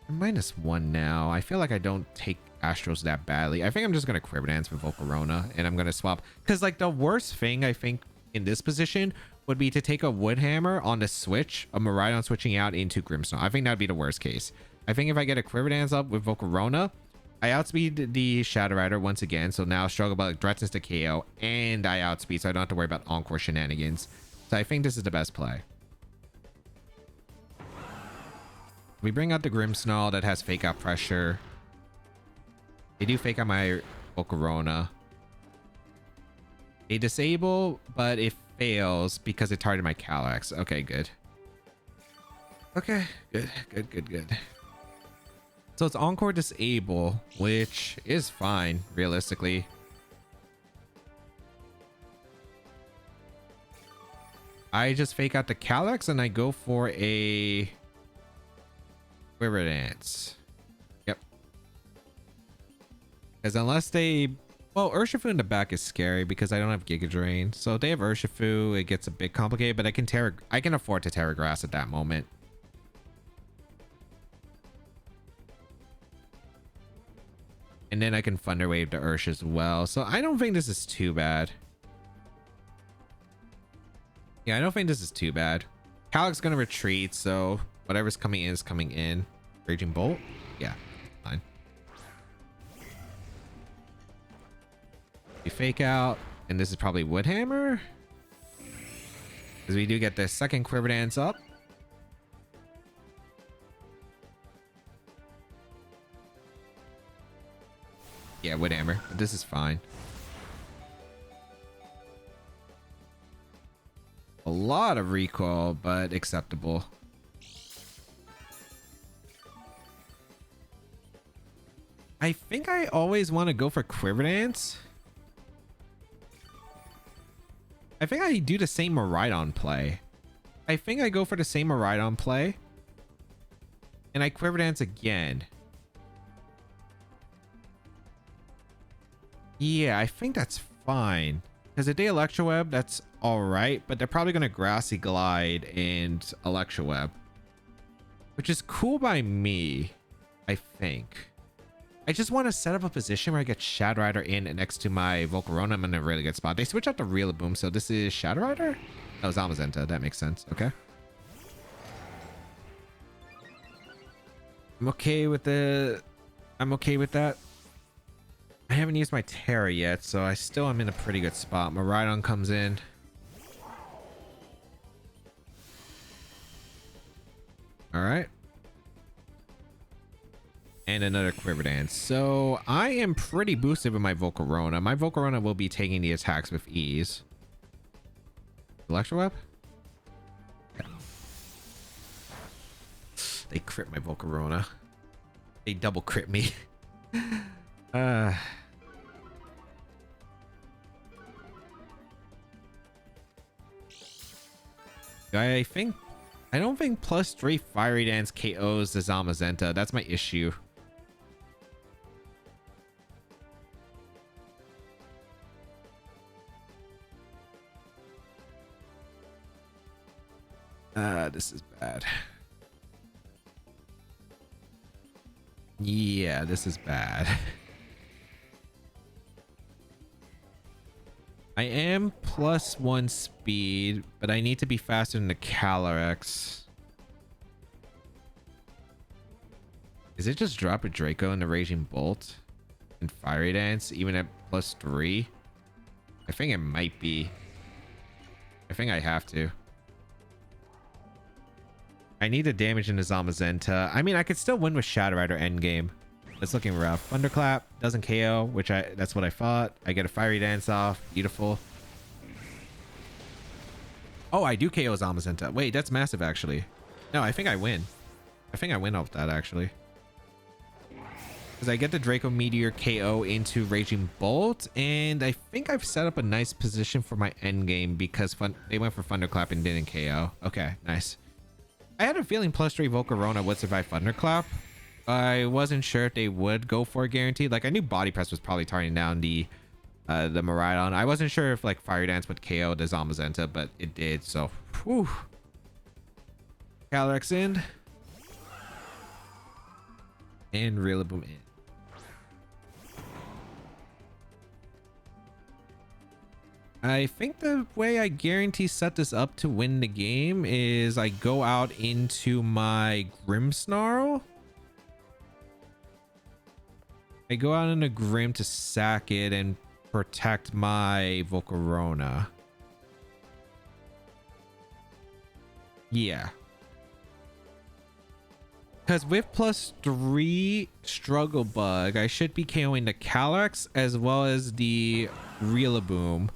I'm -1 now. I feel like I don't take Astros that badly. I think I'm just going to Riverdance with Volcarona and I'm going to swap. Because like the worst thing I think in this position would be to take a Woodhammer on the switch, a Miraidon switching out into Grimmsnarl. I think that'd be the worst case. I think if I get a Riverdance up with Volcarona, I outspeed the Shadow Rider once again, so now Struggle Bug threatens to KO, and I outspeed, so I don't have to worry about Encore shenanigans. So I think this is the best play. We bring out the Grimmsnarl that has Fake Out Pressure. They do Fake Out my Volcarona. They disable, but it fails because it targeted my Calyx. Okay, good. Okay, good. So it's Encore Disable, which is fine, realistically. I just Fake Out the Calyx and I go for a Riverdance. Yep. Because unless they... Well, Urshifu in the back is scary because I don't have Giga Drain. So if they have Urshifu, it gets a bit complicated, but I can afford to Terra Grass at that moment. And then I can Thunder Wave the Ursh as well. So I don't think this is too bad. Yeah, I don't think this is too bad. Calyx is going to retreat, so whatever's coming in is coming in. Raging Bolt? Yeah, fine. We Fake Out, and this is probably Woodhammer. Because we do get the second Riverdance up. Yeah, Woodhammer. But this is fine. A lot of recoil, but acceptable. I think I always want to go for Riverdance. I think I do the same Miraidon play. I think I go for the same Miraidon play. And I Riverdance again. Yeah, I think that's fine. Because if they Electro Web, that's alright. But they're probably going to Grassy Glide and Electro Web. Which is cool by me, I think. I just want to set up a position where I get Shadow Rider in next to my Volcarona. I'm in a really good spot. They switch out the Real Boom, so this is Shadow Rider? Oh, Zamazenta. That makes sense. Okay. I'm okay with the... I'm okay with that. I haven't used my Terra yet, so I still am in a pretty good spot. Miraidon comes in. All right. and another Quiver Dance. So I am pretty boosted with my Volcarona. My Volcarona will be taking the attacks with ease. Electro Web? Okay. They crit my Volcarona. They double crit me. I don't think +3 Fiery Dance KOs the Zamazenta. That's my issue. This is bad. Yeah, this is bad. I am +1 speed, but I need to be faster than the Calyrex. Is it just drop a Draco in the Raging Bolt and Fiery Dance even at +3? I think it might be. I think I have to. I need the damage in the Zamazenta. I mean, I could still win with Shadow Rider endgame. It's looking rough. Thunderclap doesn't KO, which that's what I thought. I get a Fiery Dance off. Beautiful. Oh, I do KO Zamazenta. Wait, that's massive actually. No, I think I win. I think I win off that actually. Because I get the Draco Meteor KO into Raging Bolt, and I think I've set up a nice position for my endgame because they went for Thunderclap and didn't KO. Okay, nice. I had a feeling +3 Volcarona would survive Thunderclap. I wasn't sure if they would go for a guarantee. Like, I knew Body Press was probably turning down the Miraidon. I wasn't sure if like Fire Dance would KO the Zamazenta, but it did. So, whew. Calyrex in. And Rillaboom in. I think the way I guarantee set this up to win the game is I go out into my Grimmsnarl. I go out in a Grim to sack it and protect my Volcarona. Yeah. Because with +3 Struggle Bug, I should be KOing the Calyrex as well as the Rillaboom.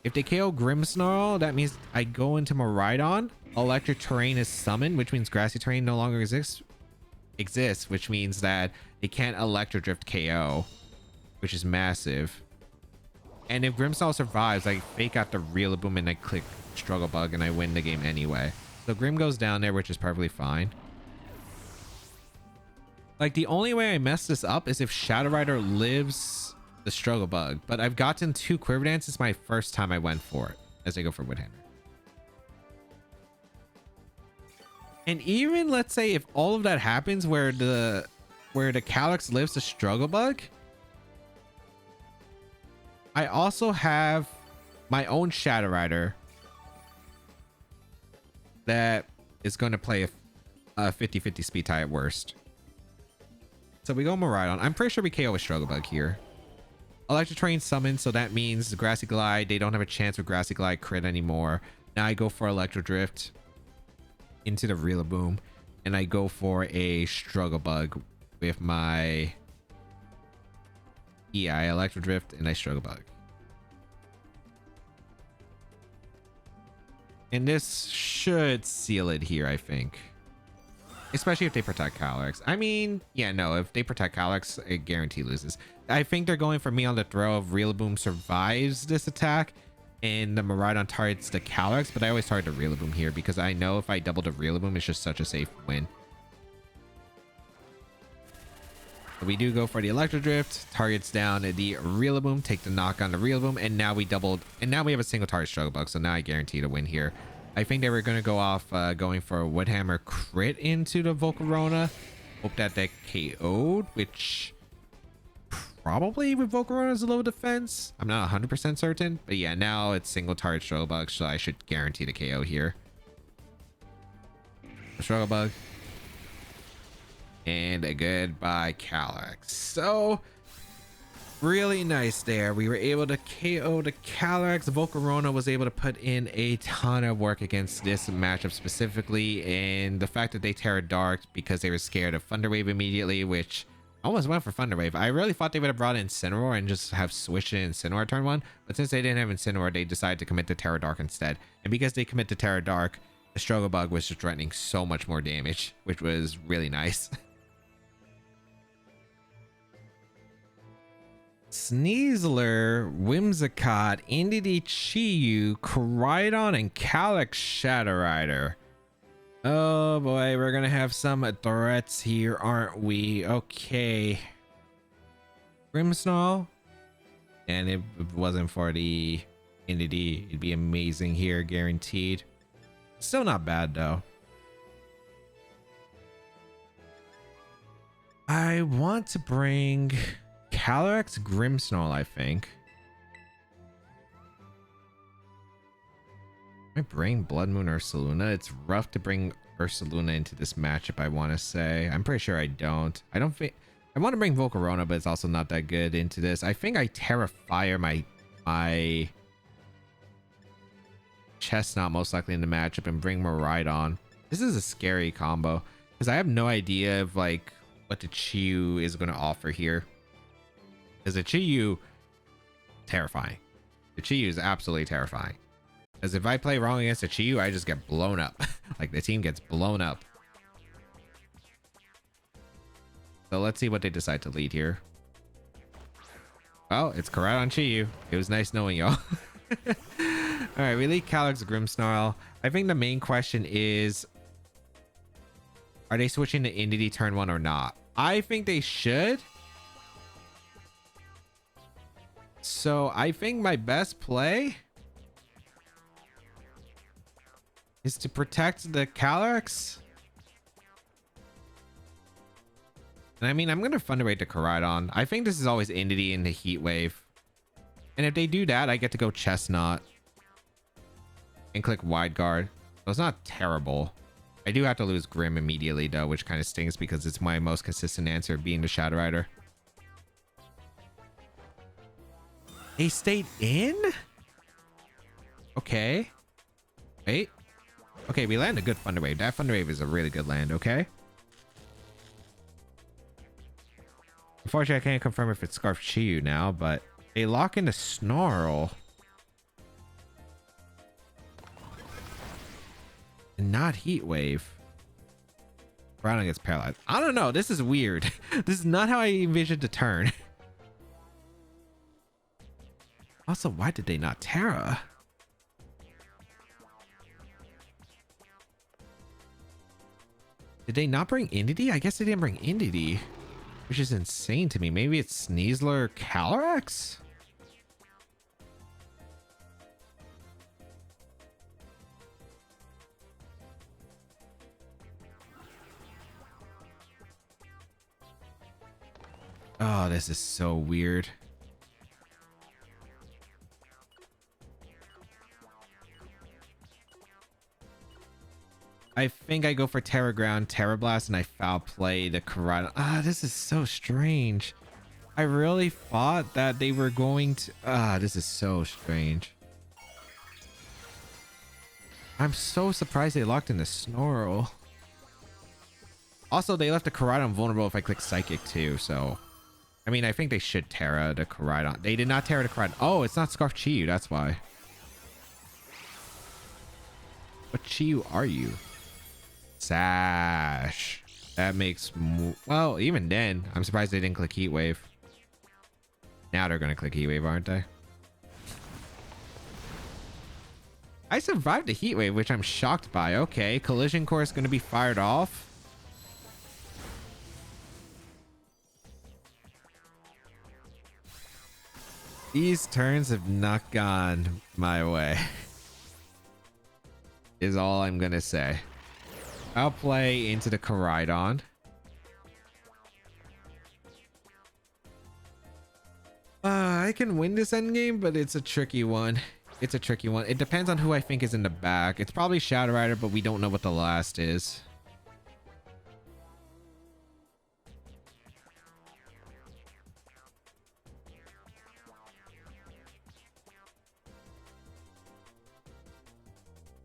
If they KO Grimmsnarl, that means I go into Miraidon. Electric Terrain is summoned, which means Grassy Terrain no longer exists, which means that they can't Electro Drift KO, which is massive. And if Grimmsnarl survives, I fake out the Rillaboom and I click Struggle Bug and I win the game anyway. So Grim goes down there, which is perfectly fine. Like, the only way I mess this up is if Shadow Rider lives the Struggle Bug, but I've gotten 2 Quiver Dance. It's my first time I went for it as I go for Woodhammer. And even let's say if all of that happens where the Calyrex lives the Struggle Bug, I also have my own Shadow Rider that is going to play a 50-50 speed tie at worst. So we go Miraidon. I'm pretty sure we KO a Struggle Bug here. Electric Terrain summoned, so that means the Grassy Glide, they don't have a chance with Grassy Glide crit anymore. Now I go for Electro Drift into the Rillaboom, and I go for a Struggle Bug with my... Yeah, I Electro Drift and I Struggle Bug. And this should seal it here, I think. Especially if they protect Calyrex. I mean, yeah, no, if they protect Calyrex, it guarantee loses. I think they're going for me on the throw of Rillaboom survives this attack and the Miraidon targets the Calyrex, but I always target the Rillaboom here because I know if I double the Rillaboom, it's just such a safe win. So we do go for the Electro Drift, targets down the Rillaboom, take the knock on the Rillaboom, and now we doubled, and now we have a single target Struggle Bug, so now I guarantee to win here. I think they were going to go off going for a Woodhammer crit into the Volcarona. Hope that KO'd, which probably with Volcarona's low defense. I'm not 100% certain, but yeah, now it's single target Struggle Bug, so I should guarantee the KO here. Struggle Bug. And a goodbye Calyrex. So really nice there. We were able to KO the Calyrex. Volcarona was able to put in a ton of work against this matchup specifically, and the fact that they Terra Dark because they were scared of Thunder Wave immediately, which Almost went for Thunder Wave. I really thought they would have brought in Incineroar and just have switched in Incineroar turn 1. But since they didn't have Incineroar, they decided to commit to Terra Dark instead. And because they commit to Terra Dark, the Struggle Bug was just threatening so much more damage, which was really nice. Sneasler, Whimsicott, Indeedee, Chi-Yu, Koraidon, and Calyx Shadow Rider. Oh boy, we're gonna have some threats here, aren't we? Okay. Grimmsnarl. And if it wasn't for the Indeedee, it'd be amazing here, guaranteed. Still not bad though. I want to bring Calyrex Grimmsnarl, I think. I bring Blood Moon Ursaluna. It's rough to bring Ursaluna into this matchup, I want to say. I'm pretty sure I don't. I don't think I want to bring Volcarona, but it's also not that good into this. I think I Terra Fire my Chesnaught most likely in the matchup and bring Miraidon. This is a scary combo because I have no idea of like what the Chi-Yu is going to offer here. Because the Chi-Yu, terrifying. The Chi-Yu is absolutely terrifying. Because if I play wrong against a Chi-Yu, I just get blown up. Like the team gets blown up. So let's see what they decide to lead here. Oh, it's Koraidon Chi-Yu. It was nice knowing y'all. Alright, we lead Calyx Grimmsnarl. I think the main question is, are they switching to Indeedee turn 1 or not? I think they should. So I think my best play is to protect the Calyrex. And I mean, I'm going to Thunder Wave the Koraidon. I think this is always Indeedee in the Heat Wave. And if they do that, I get to go Chesnaught and click Wide Guard. So it's not terrible. I do have to lose Grim immediately though, which kind of stings because it's my most consistent answer being the Shadow Rider. They stayed in? Okay. Wait. Okay, we land a good Thunder Wave. That Thunder Wave is a really good land, okay? Unfortunately, I can't confirm if it's Scarf Chi-Yu now, but they lock into Snarl. And not Heat Wave. Groudon gets paralyzed. I don't know. This is weird. This is not how I envisioned the turn. Also, why did they not Terra? Did they not bring Indeedee? I guess they didn't bring Indeedee, which is insane to me. Maybe it's Sneasler Calyrex? Oh, this is so weird. I think I go for Terra Ground, Terra Blast, and I foul play the Koraidon. Ah, this is so strange. I really thought that they were going to... Ah, this is so strange. I'm so surprised they locked in the Snarl. Also, they left the Koraidon vulnerable if I click Psychic too, so... I mean, I think they should Terra the Koraidon. They did not Terra the Koraidon. Oh, it's not Scarf Chi-Yu, that's why. What Chi-Yu are you? Sash. That makes well, even then, I'm surprised they didn't click Heat Wave. Now they're gonna click Heat Wave, aren't they? I survived the Heat Wave, which I'm shocked by. Okay, Collision Course gonna be fired off. These turns have not gone my way. Is all I'm gonna say. I'll play into the Koraidon. I can win this endgame, but it's a tricky one. It's a tricky one. It depends on who I think is in the back. It's probably Shadow Rider, but we don't know what the last is.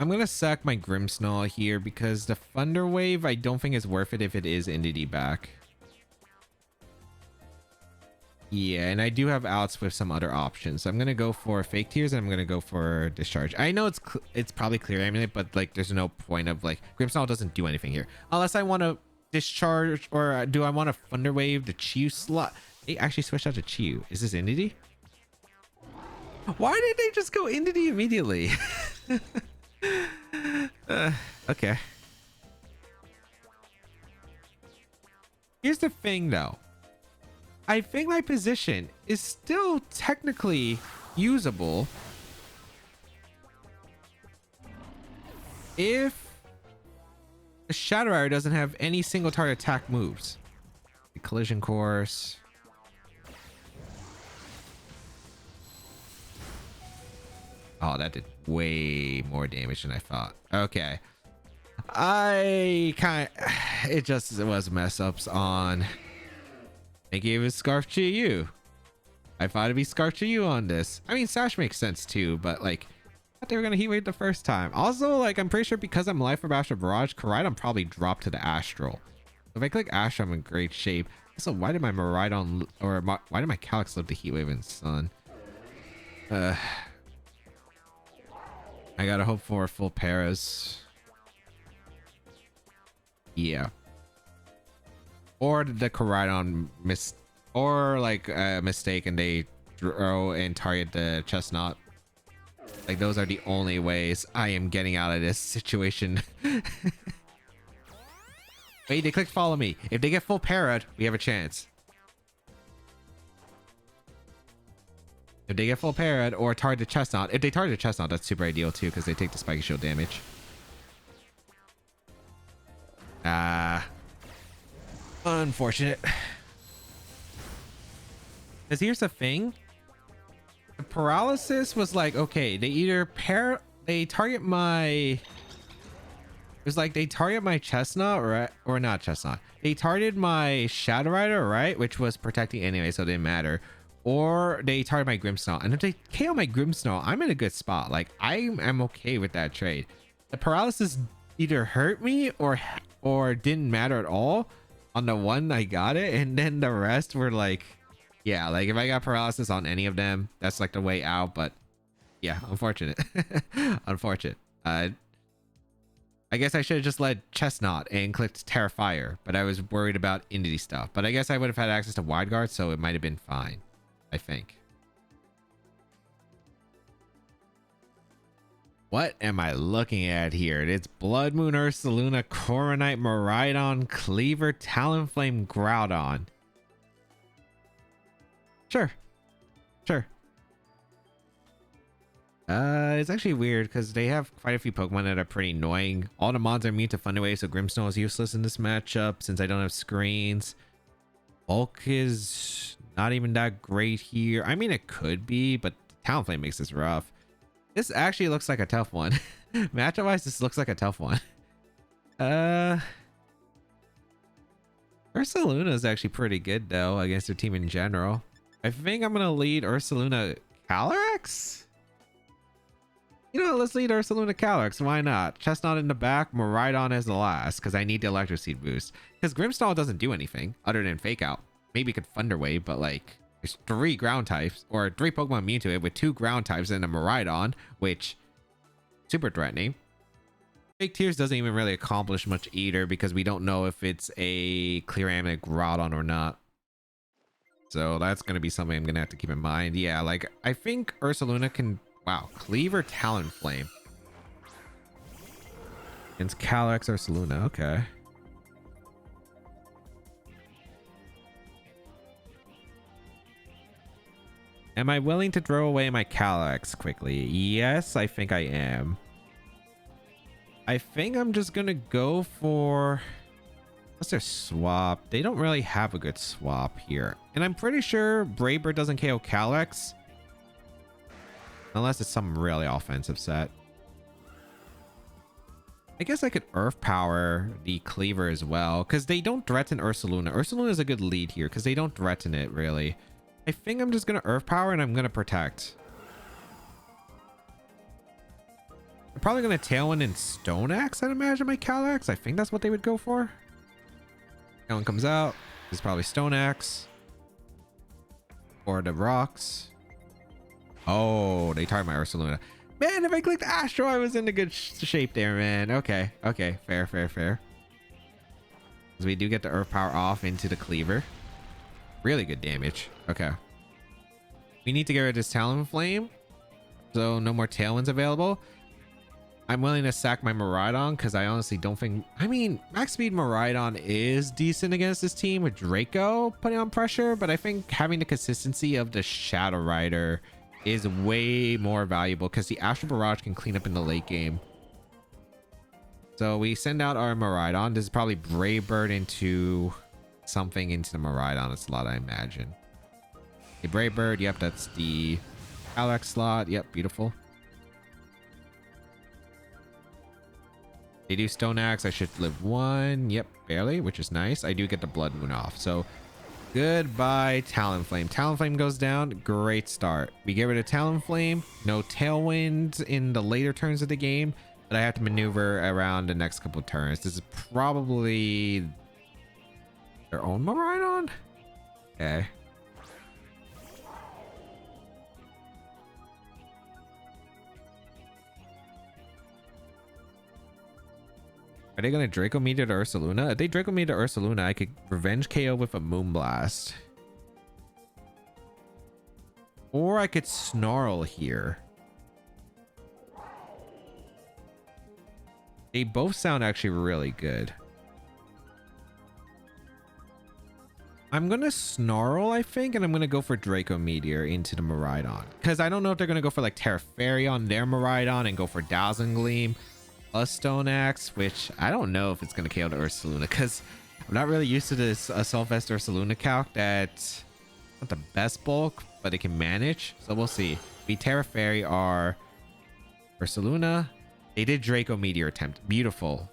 I'm gonna sack my Grimmsnarl here because the Thunder Wave I don't think is worth it if it is Indeedee back. Yeah, and I do have outs with some other options. So I'm gonna go for fake tears and I'm gonna go for discharge. I know it's probably clear amulet, but like there's no point of like Grimmsnarl doesn't do anything here unless I want to discharge, or do I want to thunder wave the Chew slot? They actually switched out to Chew. Is this Entity? Why did they just go Entity immediately? Okay. Here's the thing though. I think my position is still technically usable if the Shadow Rider doesn't have any single target attack moves. The collision course. Oh, that did way more damage than I thought. Okay. It was mess ups on. They gave it Scarf to you. I thought it'd be Scarf to you on this. I mean, Sash makes sense too, but like, I thought they were gonna heat wave the first time. Also, like, I'm pretty sure because I'm Life of Astral Barrage, Koraidon probably dropped to the Astral. If I click Astral, I'm in great shape. Also, why did my Miraidon, why did my Calyx live the heat wave in Sun? I gotta hope for full paras. Yeah. Or the Koraidon mistake and they throw and target the Chesnaught. Like, those are the only ways I am getting out of this situation. Wait, they clicked follow me. If they get full parad, we have a chance. If they get full parad or target the Chesnaught. If they target the Chesnaught, that's super ideal too, because they take the spiky shield damage. Unfortunate. Because here's the thing. The paralysis was like, okay, they either target my... It was like they target my Chesnaught, right? Or not Chesnaught. They targeted my Shadow Rider, right? Which was protecting anyway, so it didn't matter. Or they target my Grimmsnarl. And if they KO my Grimmsnarl, I'm in a good spot. Like, I am okay with that trade. The paralysis either hurt me or didn't matter at all on the one I got it, and then the rest were like, yeah, like if I got paralysis on any of them, that's like the way out. But yeah, unfortunate. Unfortunate. I guess I should have just led Chesnaught and clicked Terrifier, but I was worried about Entity stuff. But I guess I would have had access to Wide Guard, so it might have been fine, I think. What am I looking at here? It's Blood Moon, Ursaluna, Coronite, Miraidon, Cleaver, Talonflame, Groudon. Sure. It's actually weird because they have quite a few Pokemon that are pretty annoying. All the mods are immune to Thunder Wave, so Grimmsnarl is useless in this matchup since I don't have screens. Bulk is not even that great here. I mean, it could be, but Talonflame makes this rough. This actually looks like a tough one. Matchup wise, this looks like a tough one. Ursaluna is actually pretty good though against their team in general. I think I'm gonna lead Ursaluna Calyrex. You know what, let's lead Ursaluna Calyrex. Why not? Chesnaught in the back, Miraidon as the last, because I need the Electro Seed boost. Because Grimmsnarl doesn't do anything other than Fake Out. Maybe it could Thunder Wave, but like, there's 3 ground types, or 3 Pokemon immune to it with 2 ground types and a Miraidon, which super threatening. Fake Tears doesn't even really accomplish much either because we don't know if it's a Clear Amulet Groudon or not. So that's going to be something I'm going to have to keep in mind. Yeah, like, I think Ursaluna can... Wow, Cleaver Talonflame. Against Calyrex Ursaluna, okay. Am I willing to throw away my Calyrex quickly? Yes, I think I am. I think I'm just gonna go for... What's their swap? They don't really have a good swap here. And I'm pretty sure Brave Bird doesn't KO Calyrex. Unless it's some really offensive set. I guess I could Earth Power the Cleaver as well. Because they don't threaten Ursaluna. Ursaluna is a good lead here because they don't threaten it really. I think I'm just going to Earth Power and I'm going to Protect. I'm probably going to Tailwind and Stone Axe, I'd imagine, my Calyrex. I think that's what they would go for. Tailwind comes out. This is probably Stone Axe. for the rocks. Oh, they target my Ursaluna. Man, if I clicked Astro, I was in a good shape there, man. Okay, okay, fair. Because we do get the Earth Power off into the Cleaver. Really good damage. Okay. We need to get rid of this Talonflame, so no more Tailwinds available. I'm willing to sack my Miraidon because I honestly don't think... I mean, max speed Miraidon is decent against this team with Draco putting on pressure, but I think having the consistency of the Shadow Rider is way more valuable because the Astral Barrage can clean up in the late game. So we send out our Miraidon. This is probably Brave Bird into something into the Miraidon. It's a lot, I imagine. A Brave Bird. Yep, that's the Alex slot. Yep, beautiful. They do Stone Axe. I should live one. Yep, barely, which is nice. I do get the Blood Moon off. So goodbye, Talonflame. Talonflame goes down. Great start. We get rid of Talonflame. No Tailwind in the later turns of the game, but I have to maneuver around the next couple of turns. This is probably their own Miraidon. Okay. Are they gonna Draco Meteor to Ursaluna? If they Draco Meteor to Ursaluna, I could Revenge KO with a Moonblast. Or I could Snarl here. They both sound actually really good. I'm gonna Snarl, I think, and I'm gonna go for Draco Meteor into the Miraidon. Because I don't know if they're gonna go for like Terra Fairy on their Miraidon and go for Dazzling Gleam. A Stone Axe, which I don't know if it's going to KO the Ursaluna because I'm not really used to this Assault Vest Ursaluna calc. That's not the best bulk, but it can manage. So we'll see. We Terra Fairy our Ursaluna. They did Draco Meteor attempt. Beautiful.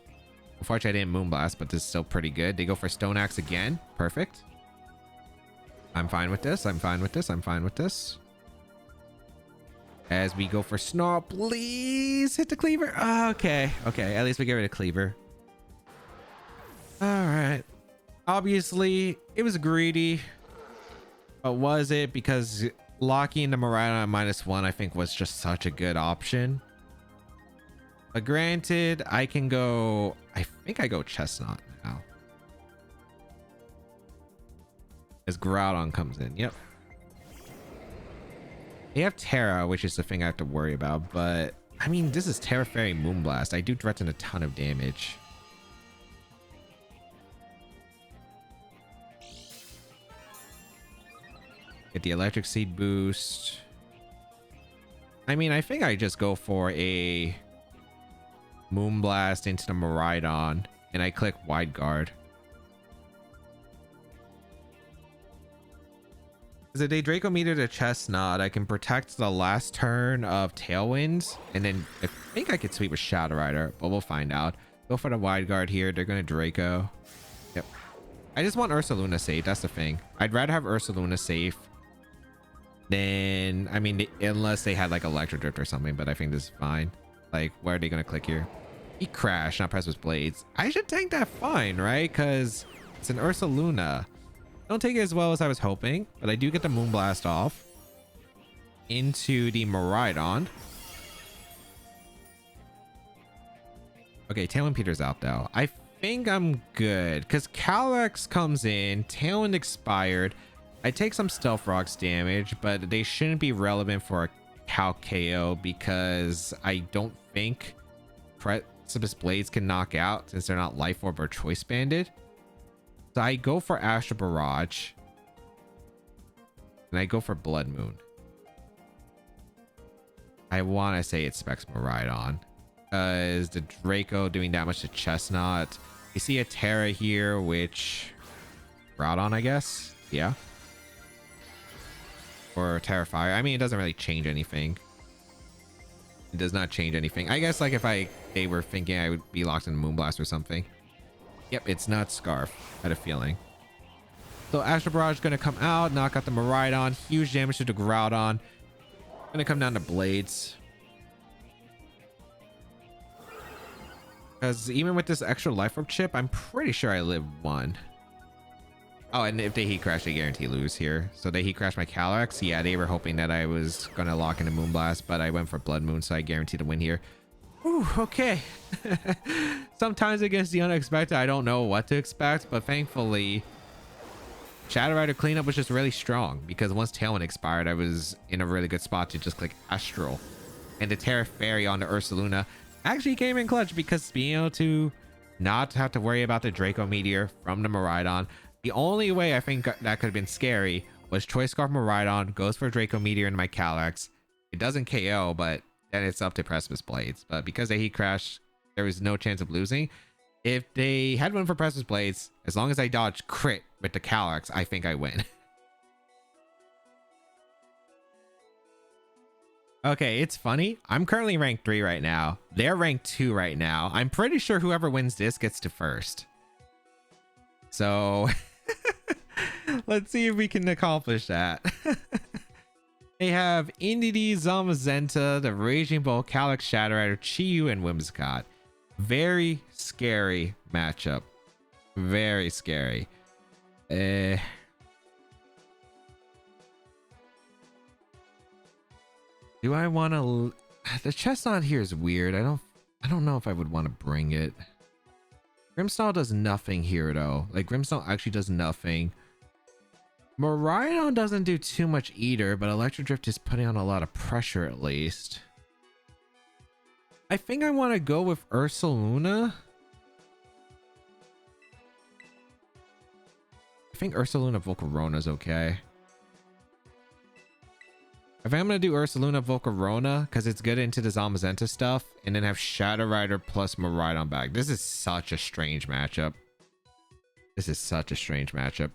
Unfortunately, I didn't Moonblast, but this is still pretty good. They go for Stone Axe again. Perfect. I'm fine with this. I'm fine with this. I'm fine with this. As we go for Snarl, please hit the Cleaver. Okay, okay, at least we get rid of Cleaver. All right. Obviously, it was greedy, but was it? Because locking the Miraidon at -1, I think, was just such a good option. But granted, I can go... I think I go Chesnaught now. As Groudon comes in, yep. They have Terra, which is the thing I have to worry about, but I mean, this is Terra Fairy Moonblast. I do threaten a ton of damage. Get the Electric Seed boost. I mean, I think I just go for a Moonblast into the Miraidon and I click Wide Guard. Because if they Draco Meteor to Chesnaught, I can protect the last turn of Tailwinds, and then I think I could sweep with Shadow Rider, but we'll find out. Go for the Wide Guard here. They're going to Draco. Yep. I just want Ursaluna safe. That's the thing. I'd rather have Ursaluna safe than, I mean, unless they had like Electro Drift or something, but I think this is fine. Like, where are they going to click here? He crashed, not press with Blades. I should tank that fine, right? Because it's an Ursaluna. Don't take it as well as I was hoping, but I do get the Moonblast off into the Miraidon. Okay, Tailwind Peter's out though. I think I'm good because Calyrex comes in, Tailwind expired. I take some Stealth Rocks damage, but they shouldn't be relevant for a Cal KO because I don't think Precipice Blades can knock out since they're not Life Orb or Choice Banded. So I go for Astral Barrage. And I go for Blood Moon. I want to say it specs Miraidon. Because the Draco doing that much to Chesnaught. You see a Terra here, which... Groudon, I guess? Yeah. Or Terra Fire. I mean, it doesn't really change anything. It does not change anything. I guess like if they were thinking I would be locked in Moonblast or something. Yep, it's not Scarf. I had a feeling. So Astral Barrage is going to come out, knock out the Miraidon. Huge damage to the Groudon. Going to come down to Blades. Because even with this extra Life Orb chip, I'm pretty sure I live one. Oh, and if they heat crash, they guarantee lose here. So they heat crash my Calyrex. Yeah, they were hoping that I was gonna lock into Moonblast, but I went for Blood Moon, so I guaranteed to win here. Ooh, okay. Sometimes against the unexpected, I don't know what to expect, but thankfully, Shadow Rider cleanup was just really strong because once Tailwind expired, I was in a really good spot to just click Astral. And the Terra Fairy on the Ursaluna actually came in clutch because being able to not have to worry about the Draco Meteor from the Miraidon. The only way I think that could have been scary was Choice Scarf Miraidon goes for Draco Meteor in my Calyrex. It doesn't KO, but then it's up to Precipice Blades. But because they heat crash, there was no chance of losing. If they had one for Precipice Blades, as long as I dodge crit with the Calyrex, I think I win. Okay, it's funny. I'm currently ranked 3 right now. They're ranked 2 right now. I'm pretty sure whoever wins this gets to first. So let's see if we can accomplish that. They have Indeedee, Zamazenta, the Raging Bull, Calyrex, Shadow Rider, Chi-Yu, and Whimsicott. Very scary matchup. Very scary. Do I want to? The Chesnaught here is weird. I don't know if I would want to bring it. Grimmsnarl does nothing here though. Like Grimmsnarl actually does nothing. Miraidon doesn't do too much either, but Electro Drift is putting on a lot of pressure at least. I think I want to go with Ursaluna. I think Ursaluna Volcarona is okay. I think I'm going to do Ursaluna Volcarona because it's good into the Zamazenta stuff, and then have Shadow Rider plus Miraidon back. This is such a strange matchup. This is such a strange matchup.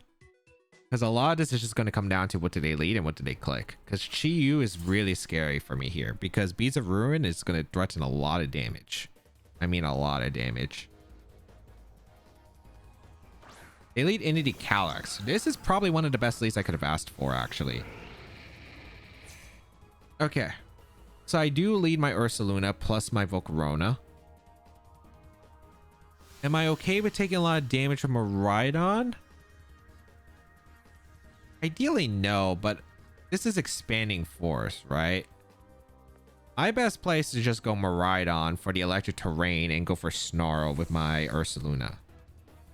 Because a lot of this is just going to come down to what do they lead and what do they click. Because Chi-Yu is really scary for me here. Because Beads of Ruin is going to threaten a lot of damage. I mean a lot of damage. They lead Indeedee Calyrex. This is probably one of the best leads I could have asked for actually. Okay. So I do lead my Ursaluna plus my Volcarona. Am I okay with taking a lot of damage from Miraidon? Ideally, no, but this is expanding force, right? My best place is just go Miraidon for the electric terrain and go for Snarl with my Ursaluna.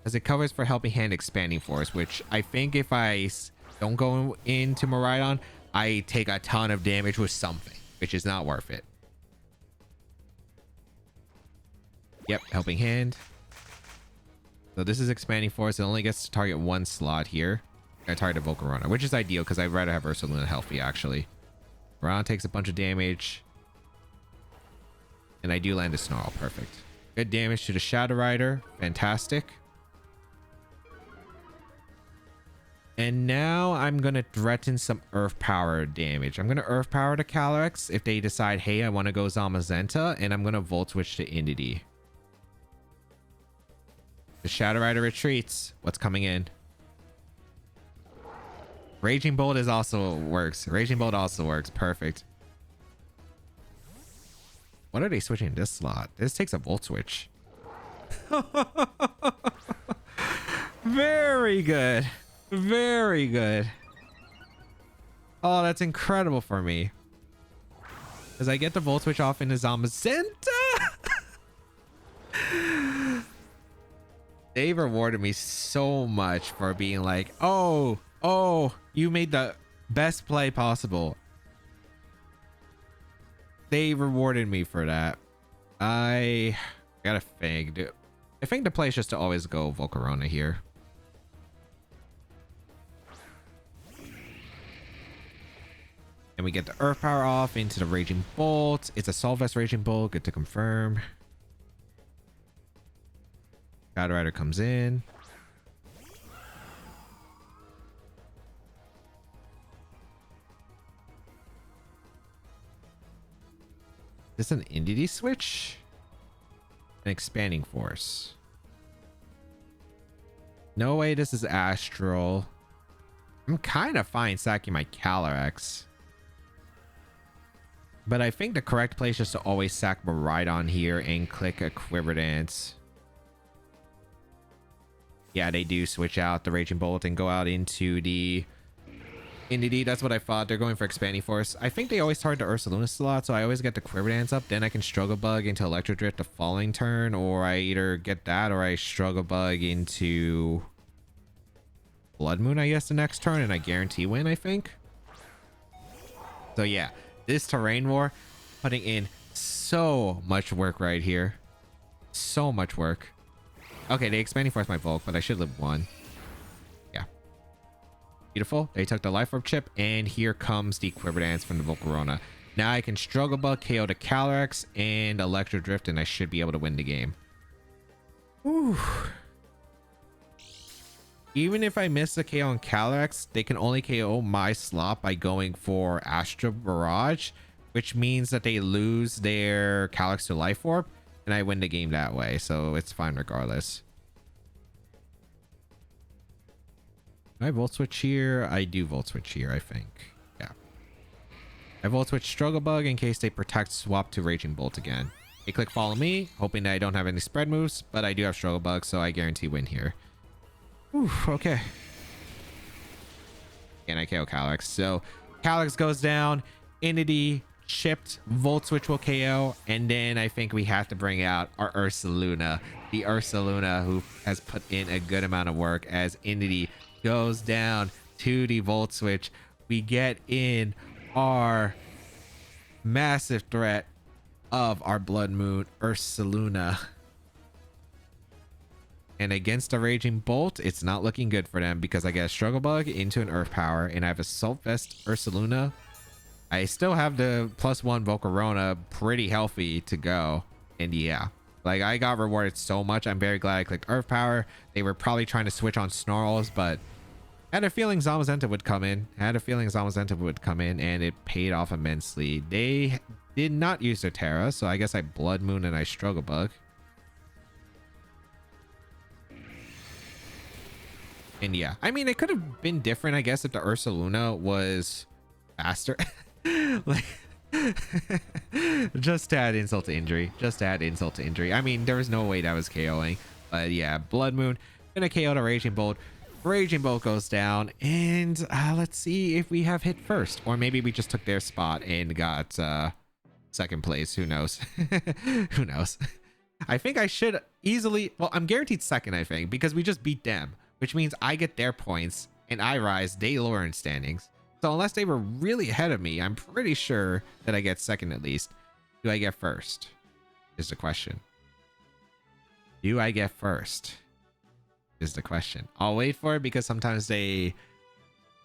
As it covers for Helping Hand expanding force, which I think if I don't go into Miraidon, I take a ton of damage with something, which is not worth it. Yep, Helping Hand. So this is expanding force. It only gets to target one slot here. I target Volcarona, which is ideal because I'd rather have Ursaluna healthy actually. Miraidon takes a bunch of damage. And I do land a Snarl. Perfect. Good damage to the Shadow Rider. Fantastic. And now I'm going to threaten some Earth Power damage. I'm going to Earth Power the Calyrex if they decide, hey, I want to go Zamazenta. And I'm going to Volt Switch to Indeedee. The Shadow Rider retreats. What's coming in? Raging Bolt is also works. Raging Bolt also works. Perfect. What are they switching in this slot? This takes a Volt Switch. Very good. Very good. Oh, that's incredible for me. As I get the Volt Switch off into Zamazenta. They rewarded me so much for being like, oh, you made the best play possible. They rewarded me for that. I gotta think, dude. I think the play is just to always go Volcarona here. And we get the Earth Power off into the Raging Bolt. It's a Solvest Raging Bolt. Good to confirm. Shadow Rider comes in. Is this an Indeedee switch? An Expanding Force. No way this is Astral. I'm kind of fine sacking my Calyrex. But I think the correct place is to always sack Miraidon here and click a Quiver Dance. Yeah, they do switch out the Raging Bolt and go out into the D. That's what I thought. They're going for Expanding Force. I think they always target the Ursaluna slot, so I always get the Quiver Dance up. Then I can Struggle Bug into Electro Drift the following turn, or I either get that or I Struggle Bug into Blood Moon, I guess, the next turn, and I guarantee win, I think. So yeah, this Terrain War, putting in so much work right here. So much work. Okay, they Expanding Force my Volk, but I should live one. Yeah. Beautiful. They took the Life Orb chip, and here comes the Quiver Dance from the Volcarona. Now I can Struggle Bug, KO the Calyrex, and Electro Drift, and I should be able to win the game. Whew. Even if I miss the KO on Calyrex, they can only KO my slot by going for Astral Barrage, which means that they lose their Calyrex to Life Orb, and I win the game that way, so it's fine regardless. Do I Volt Switch here? I do Volt Switch here, I think. Yeah. I Volt Switch Struggle Bug in case they Protect swap to Raging Bolt again. They click Follow Me, hoping that I don't have any spread moves, but I do have Struggle Bug, so I guarantee win here. Whew, okay. And I KO Calyrex. So Calyrex goes down, Entity chipped, Volt Switch will KO, and then I think we have to bring out our Ursaluna. The Ursaluna who has put in a good amount of work as Entity goes down to the Volt Switch. We get in our massive threat of our Blood Moon Ursaluna. And against the Raging Bolt, it's not looking good for them because I get a Struggle Bug into an Earth Power, and I have a Assault Vest Ursaluna. I still have the +1 Volcarona pretty healthy to go. And yeah, like I got rewarded so much. I'm very glad I clicked Earth Power. They were probably trying to switch on Snarls, but I had a feeling Zamazenta would come in. And it paid off immensely. They did not use their Terra, so I guess I Blood Moon and I Struggle Bug. And yeah, I mean, it could have been different, I guess, if the Ursaluna was faster. Like, just to add insult to injury. I mean, there was no way that was KOing. But yeah, Blood Moon gonna KO the Raging Bolt. Raging Bolt goes down, and let's see if we have hit first, or maybe we just took their spot and got second place. Who knows? Who knows? I think I should easily, well, I'm guaranteed second, I think, because we just beat them, which means I get their points and I rise, they lower in standings. So unless they were really ahead of me, I'm pretty sure that I get second at least. Do I get first? Is the question. Do I get first? Is the question. I'll wait for it because sometimes they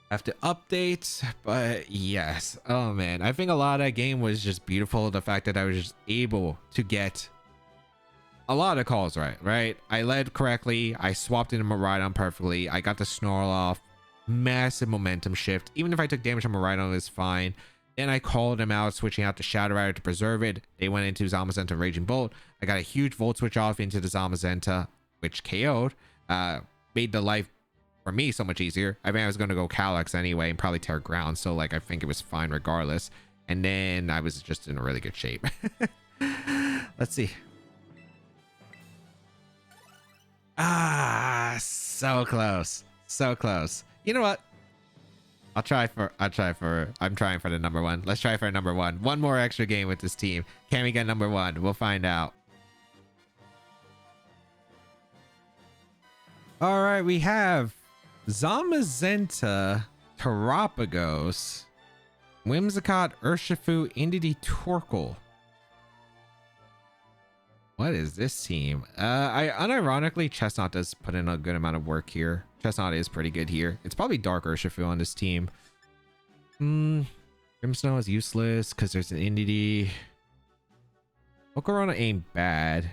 have to update, but yes. Oh man, I think a lot of that game was just beautiful. The fact that I was just able to get a lot of calls right? I led correctly. I swapped into Miraidon perfectly. I got the Snarl off. Massive momentum shift. Even if I took damage on Miraidon, it was fine. Then I called him out, switching out to Shadow Rider to preserve it. They went into Zamazenta and Raging Bolt. I got a huge Volt Switch off into the Zamazenta, which KO'd. Made the life for me so much easier. I mean, I was going to go Calyrex anyway and probably Tear Ground, so like I think it was fine regardless. And then I was just in a really good shape. Let's see. So close. You know what? I'm trying for the number one. Let's try for number one. One more extra game with this team. Can we get number one? We'll find out. All right, we have Zamazenta, Terapagos, Whimsicott, Urshifu, Indidi, Torkoal. What is this team? I unironically, Chesnaught does put in a good amount of work here. Chesnaught is pretty good here. It's probably Dark Urshifu on this team. Grimmsnow is useless because there's an Indidi. Volcarona ain't bad.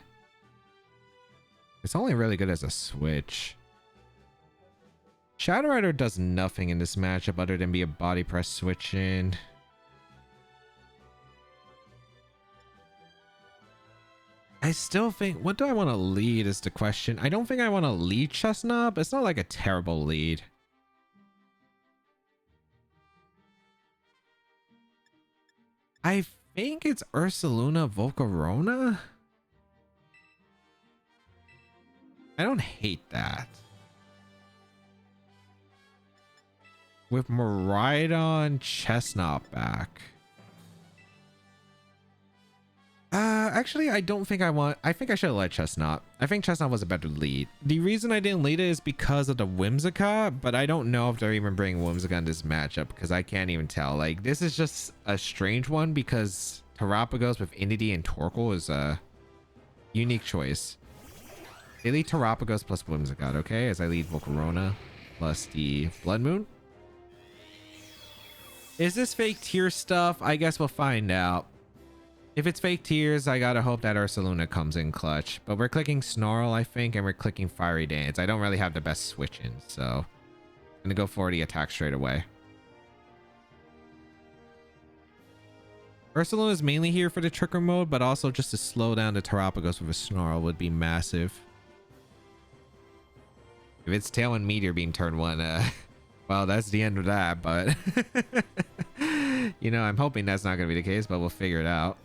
It's only really good as a switch. Shadow Rider does nothing in this matchup other than be a body press switch in. I still think, what do I want to lead is the question. I don't think I want to lead Chesnaught, but it's not like a terrible lead. I think it's Ursaluna Volcarona. I don't hate that. with Miraidon Chesnaught back. Actually, I don't think I think I should have led Chesnaught. I think Chesnaught was a better lead. The reason I didn't lead it is because of the Whimsicott, but I don't know if they're even bringing Whimsicott in this matchup because I can't even tell. Like, this is just a strange one because Terapagos with Indeedee and Torkoal is a unique choice. They lead Terapagos plus Whimsicott, okay? As I lead Volcarona plus the Blood Moon. Is this fake tier stuff? I guess we'll find out. If it's fake tears, I gotta hope that Ursaluna comes in clutch. But we're clicking Snarl, I think, and we're clicking Fiery Dance. I don't really have the best switch-ins, so I'm gonna go for the attack straight away. Ursaluna is mainly here for the Tricker mode, but also just to slow down the Terapagos with a Snarl would be massive. If it's Tailwind Meteor Beam turn 1, well, that's the end of that, but you know, I'm hoping that's not gonna be the case, but we'll figure it out.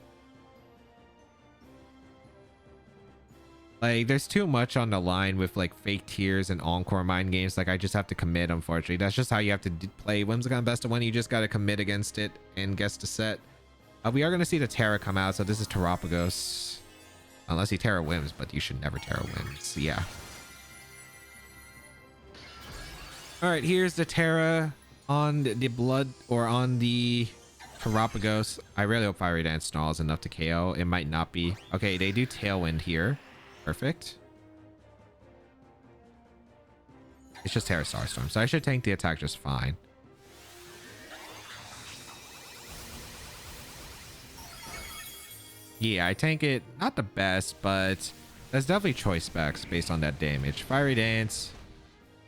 Like, there's too much on the line with like fake tears and encore mind games. Like, I just have to commit, unfortunately. That's just how you have to play Whimsicott best of one. You just got to commit against it and guess the set. We are going to see the Terra come out, so this is Terapagos. Unless he Terra Whims, but you should never Terra Whims. Yeah. Alright, here's the Terra on the blood, or on the Terapagos. I really hope Fiery Dance Snarls enough to KO. It might not be. Okay, they do Tailwind here. Perfect. It's just Terra Starstorm, so I should tank the attack just fine. Yeah, I tank it not the best, but that's definitely choice specs based on that damage. Fiery Dance,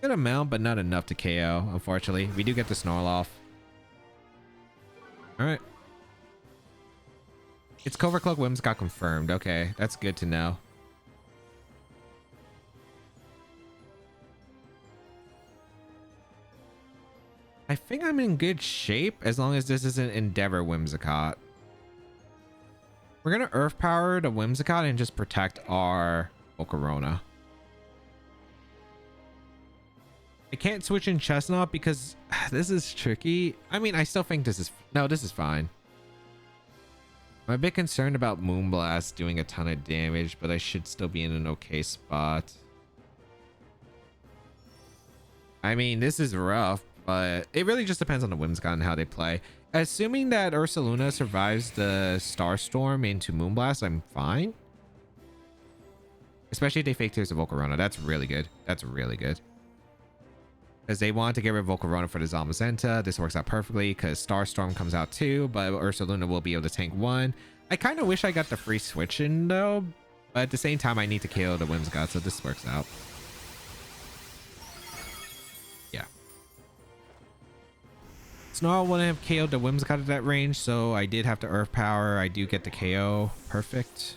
good amount, but not enough to KO, unfortunately. We do get the Snarl off. Alright. It's Covert Cloak Whimsicott confirmed. Okay, that's good to know. I think I'm in good shape as long as this isn't Endeavor Whimsicott. We're gonna Earth Power the Whimsicott and just protect our Volcarona. I can't switch in Chesnaught because this is tricky. I mean, I still think this is... No, this is fine. I'm a bit concerned about Moonblast doing a ton of damage, but I should still be in an okay spot. I mean, this is rough, but it really just depends on the Whimsicott and how they play. Assuming that Ursaluna survives the Starstorm into Moonblast, I'm fine. Especially if they fake tears to Volcarona. That's really good. That's really good. Because they want to get rid of Volcarona for the Zamazenta. This works out perfectly because Starstorm comes out too, but Ursaluna will be able to tank one. I kind of wish I got the free switch in though, but at the same time I need to KO the Whimsicott, so this works out. Yeah. Snarl wouldn't have KO'd the Whimsicott at that range, so I did have to Earth Power. I do get the KO. Perfect.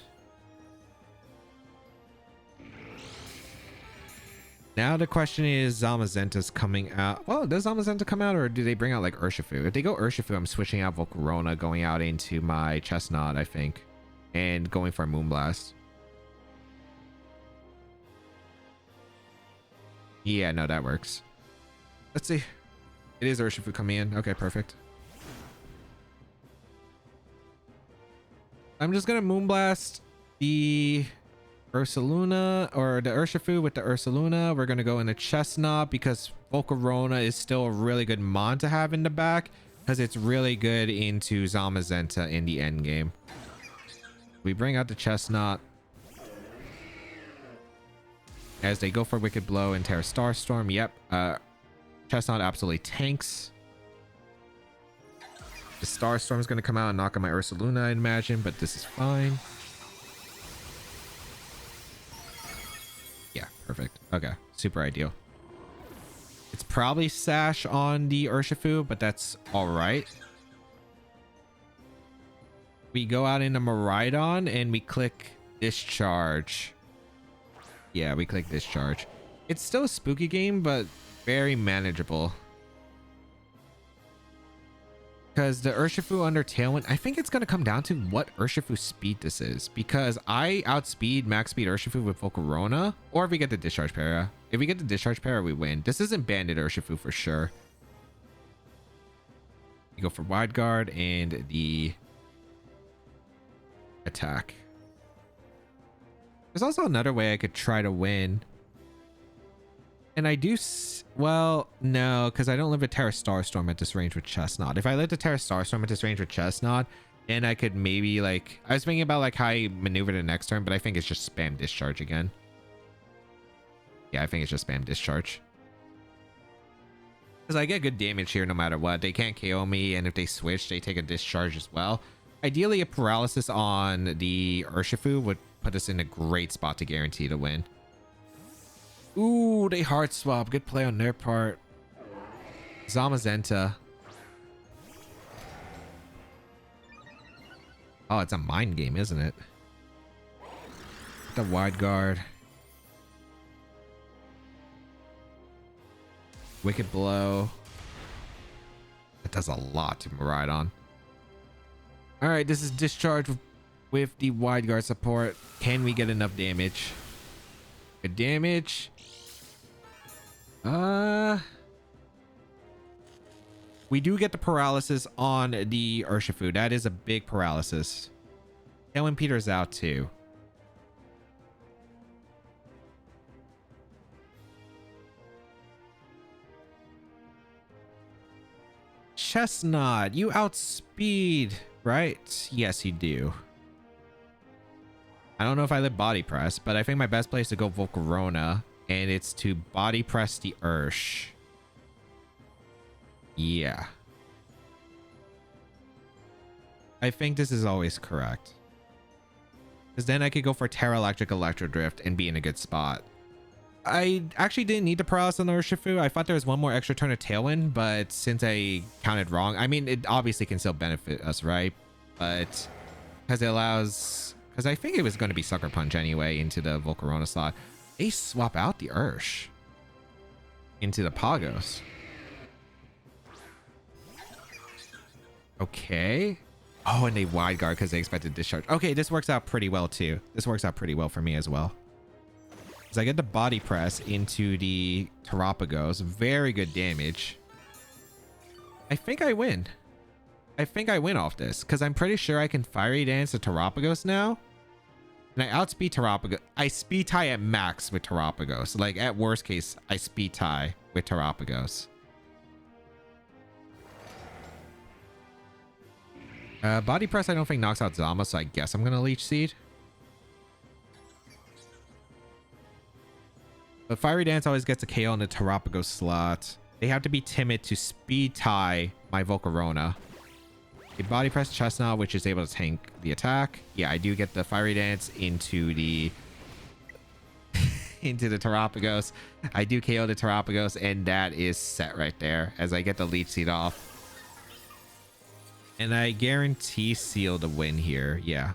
Now the question is, Zamazenta's coming out. Well, does Zamazenta come out, or do they bring out like Urshifu? If they go Urshifu, I'm switching out Volcarona, going out into my Chesnaught, I think, and going for a Moonblast. Yeah, no, that works. Let's see. It is Urshifu coming in. Okay, perfect. I'm just gonna Moonblast the Ursaluna, or the Urshifu with the Ursaluna. We're gonna go into Chesnaught because Volcarona is still a really good mon to have in the back because it's really good into Zamazenta in the end game. We bring out the Chesnaught as they go for Wicked Blow and Terra Starstorm. Yep, Chesnaught absolutely tanks. The Starstorm is going to come out and knock on my Ursaluna, I imagine, but this is fine. Yeah, perfect. Okay, super ideal. It's probably Sash on the Urshifu, but that's all right. We go out into Miraidon and we click Discharge. Yeah, we click Discharge. It's still a spooky game, but very manageable. Because the Urshifu under Tailwind, I think it's going to come down to what Urshifu speed this is. Because I outspeed max speed Urshifu with Volcarona, or if we get the Discharge Para. If we get the Discharge Para, we win. This isn't Bandit Urshifu for sure. You go for wide guard and the attack. There's also another way I could try to win. And I do... well, no, because I don't live a Terra Starstorm at this range with Chesnaught. If I lived a Terra Starstorm at this range with Chesnaught, then I could maybe, like... I was thinking about, like, how I maneuver the next turn, but I think it's just spam discharge again. Yeah, I think it's just spam discharge. Because I get good damage here no matter what. They can't KO me, and if they switch, they take a discharge as well. Ideally, a paralysis on the Urshifu would put us in a great spot to guarantee to win. Ooh, they hard swap. Good play on their part. Zamazenta. Oh, it's a mind game, isn't it? The wide guard. Wicked blow. That does a lot to ride on. All right, this is discharge with the wide guard support. Can we get enough damage? Good damage. We do get the paralysis on the Urshifu. That is a big paralysis. Tailwind Peter's out too. Chesnaught, you outspeed, right? Yes, you do. I don't know if I live body press, but I think my best play is to go Volcarona, and it's to body press the Ursh. Yeah. I think this is always correct. Because then I could go for Terra Electric Electro Drift and be in a good spot. I actually didn't need the paralysis on the Urshifu. I thought there was one more extra turn of Tailwind, but since I counted wrong, I mean, it obviously can still benefit us, right? But because it allows... because I think it was going to be Sucker Punch anyway into the Volcarona slot. They swap out the Ursh into the Pagos. Okay. Oh, and they wide guard because they expected discharge. Okay, this works out pretty well too. This works out pretty well for me as well. Because I get the body press into the Terapagos. Very good damage. I think I win. I think I win off this because I'm pretty sure I can Fiery Dance the Terapagos now. And I outspeed Terapagos. I speed tie at max with Terapagos. Like at worst case, I speed tie with Terapagos. Body press I don't think knocks out Zama, so I guess I'm gonna Leech Seed. But Fiery Dance always gets a KO on the Terapagos slot. They have to be timid to speed tie my Volcarona. A body press Chesnaught, which is able to tank the attack. Yeah, I do get the Fiery Dance into the into the Terapagos. I do KO the Terapagos, and that is set right there as I get the Leech Seed off. And I guarantee Seal to win here. Yeah.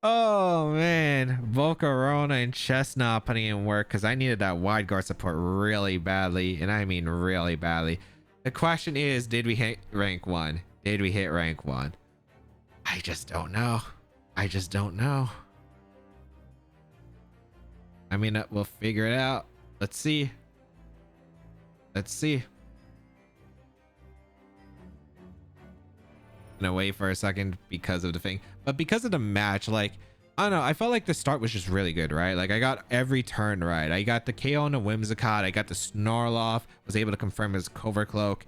Oh man, Volcarona and Chesnaught putting in work because I needed that wide guard support really badly, and I mean really badly. The question is, did we hit rank 1? Did we hit rank 1? I just don't know. I just don't know. I mean, we'll figure it out. Let's see. Let's see. I'm gonna wait for a second because of the thing, but because of the match, like, I don't know, I felt like the start was just really good, right? Like I got every turn right. I got the KO on the Whimsicott, I got the Snarloff, was able to confirm his Covert Cloak,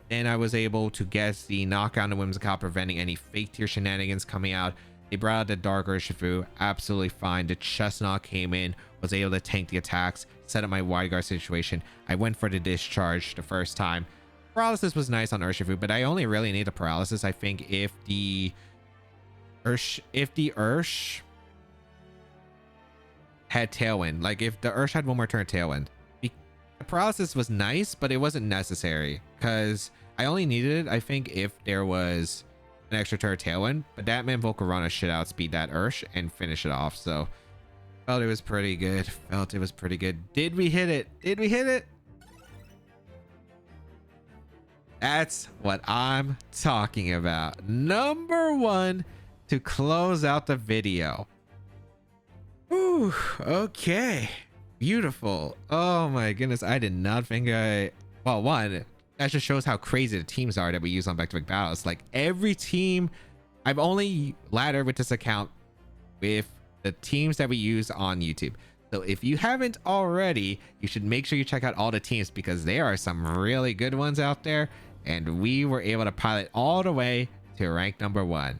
and I was able to get the knockout on the Whimsicott, preventing any fake tier shenanigans coming out. They brought out the Dark Urshifu, absolutely fine. The Chesnaught came in, was able to tank the attacks, set up my wide guard situation. I went for the discharge the first time. Paralysis was nice on Urshifu, but I only really need the paralysis, I think, if the Ursh had Tailwind. Like if the Ursh had one more turn Tailwind. The paralysis was nice, but it wasn't necessary because I only needed it, I think, if there was an extra turn Tailwind, but that meant Volcarona should outspeed that Ursh and finish it off. So felt it was pretty good. Felt it was pretty good. Did we hit it? Did we hit it? That's what I'm talking about. Number 1 to close out the video. Ooh, okay. Beautiful. Oh my goodness. I did not think well, one, that just shows how crazy the teams are that we use on back-to-back battles. Like every team, I've only laddered with this account with the teams that we use on YouTube. So if you haven't already, you should make sure you check out all the teams because there are some really good ones out there. And we were able to pilot all the way to rank number 1.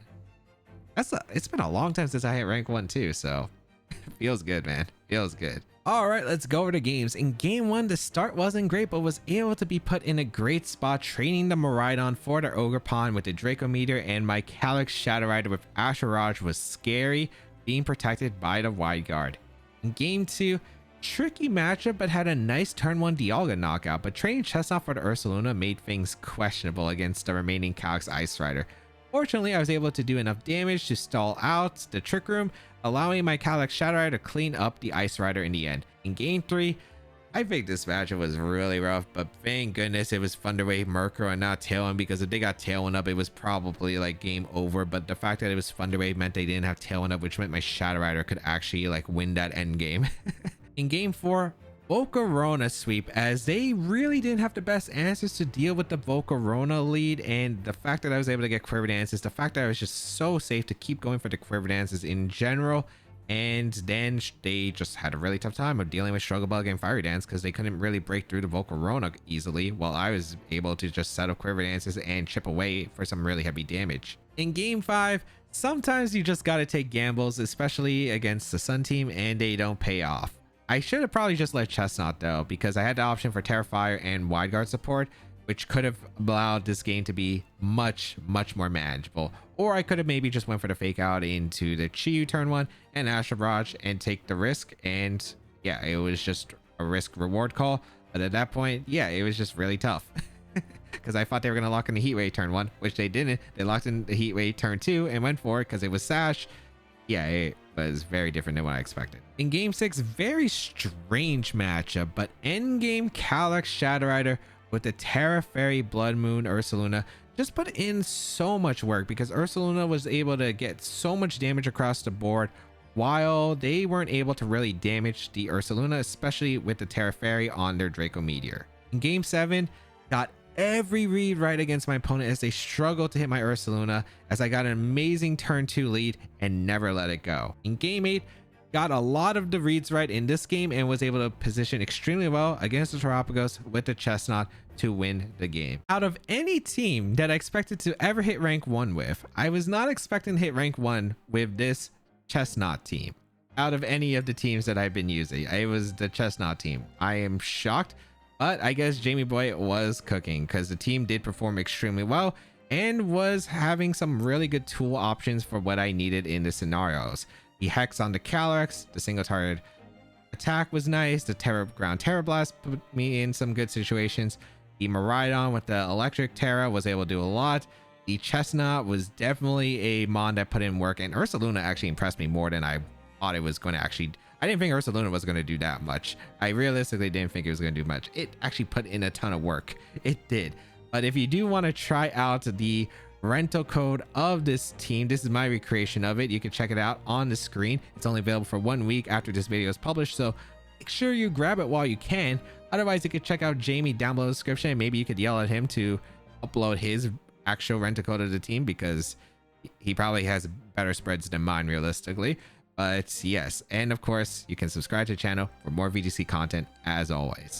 It's been a long time since I hit rank 1 too. So feels good, man. Feels good. All right, let's go over the games. In game 1, the start wasn't great, but was able to be put in a great spot training the Miraidon for the Ogre Pond with the Draco Meteor, and my Calyx Shadow Rider with Asheraj was scary, being protected by the Wide Guard. In game 2, tricky matchup, but had a nice turn 1 Dialga knockout, but training Chesnaught for the Ursaluna made things questionable against the remaining Calyx Ice Rider. Fortunately, I was able to do enough damage to stall out the Trick Room, allowing my Calyx Shadow Rider to clean up the Ice Rider in the end. In game 3, I think this matchup was really rough, but thank goodness it was Thunderwave Murkrow and not Tailwind, because if they got Tailwind up, it was probably like game over. But the fact that it was Thunderwave meant they didn't have Tailwind up, which meant my Shadow Rider could actually like win that end game. In game 4, Volcarona sweep, as they really didn't have the best answers to deal with the Volcarona lead, and the fact that I was able to get Quiver Dances, the fact that I was just so safe to keep going for the Quiver Dances in general, and then they just had a really tough time of dealing with Struggle Bug and Fiery Dance because they couldn't really break through the Volcarona easily, while I was able to just set up Quiver Dances and chip away for some really heavy damage. In game 5, sometimes you just gotta take gambles, especially against the Sun team, and they don't pay off. I should have probably just let Chesnaught though, because I had the option for Terrifier and Wide Guard support, which could have allowed this game to be much more manageable. Or I could have maybe just went for the fake out into the Chiyu turn 1 and Ashraj and take the risk. And yeah, it was just a risk reward call. But at that point, yeah, it was just really tough. Because I thought they were going to lock in the Heat Wave turn 1, which they didn't. They locked in the Heat Wave turn 2 and went for it because it was Sash. Yeah, it was very different than what I expected. In game 6, very strange matchup, but endgame Calyx Shadow Rider with the Terra Fairy Blood Moon Ursaluna just put in so much work, because Ursaluna was able to get so much damage across the board while they weren't able to really damage the Ursaluna, especially with the Terra Fairy on their Draco Meteor. In game 7, got every read right against my opponent as they struggled to hit my Ursaluna, as I got an amazing turn 2 lead and never let it go. In game 8, got a lot of the reads right in this game and was able to position extremely well against the Terapagos with the Chesnaught to win the game. Out of any team that I expected to ever hit rank 1 with, I was not expecting to hit rank 1 with this Chesnaught team. Out of any of the teams that I've been using, it was the Chesnaught team. I am shocked, but I guess Jamie Boyt was cooking, because the team did perform extremely well and was having some really good tool options for what I needed in the scenarios. The Hex on the Calyx, the single target attack was nice. The Ground Terra Blast put me in some good situations. The Miraidon with the Electric Terra was able to do a lot. The Chesnaught was definitely a mon that put in work, and Ursaluna actually impressed me more than I thought it was going to actually. I didn't think Ursaluna was going to do that much. I realistically didn't think it was going to do much. It actually put in a ton of work. It did. But if you do want to try out the rental code of this team, this is my recreation of it. You can check it out on the screen. It's only available for 1 week after this video is published, so make sure you grab it while you can. Otherwise, you could check out Jamie down below in the description, and maybe you could yell at him to upload his actual rental code of the team, because he probably has better spreads than mine realistically. But yes, and of course, you can subscribe to the channel for more VGC content as always.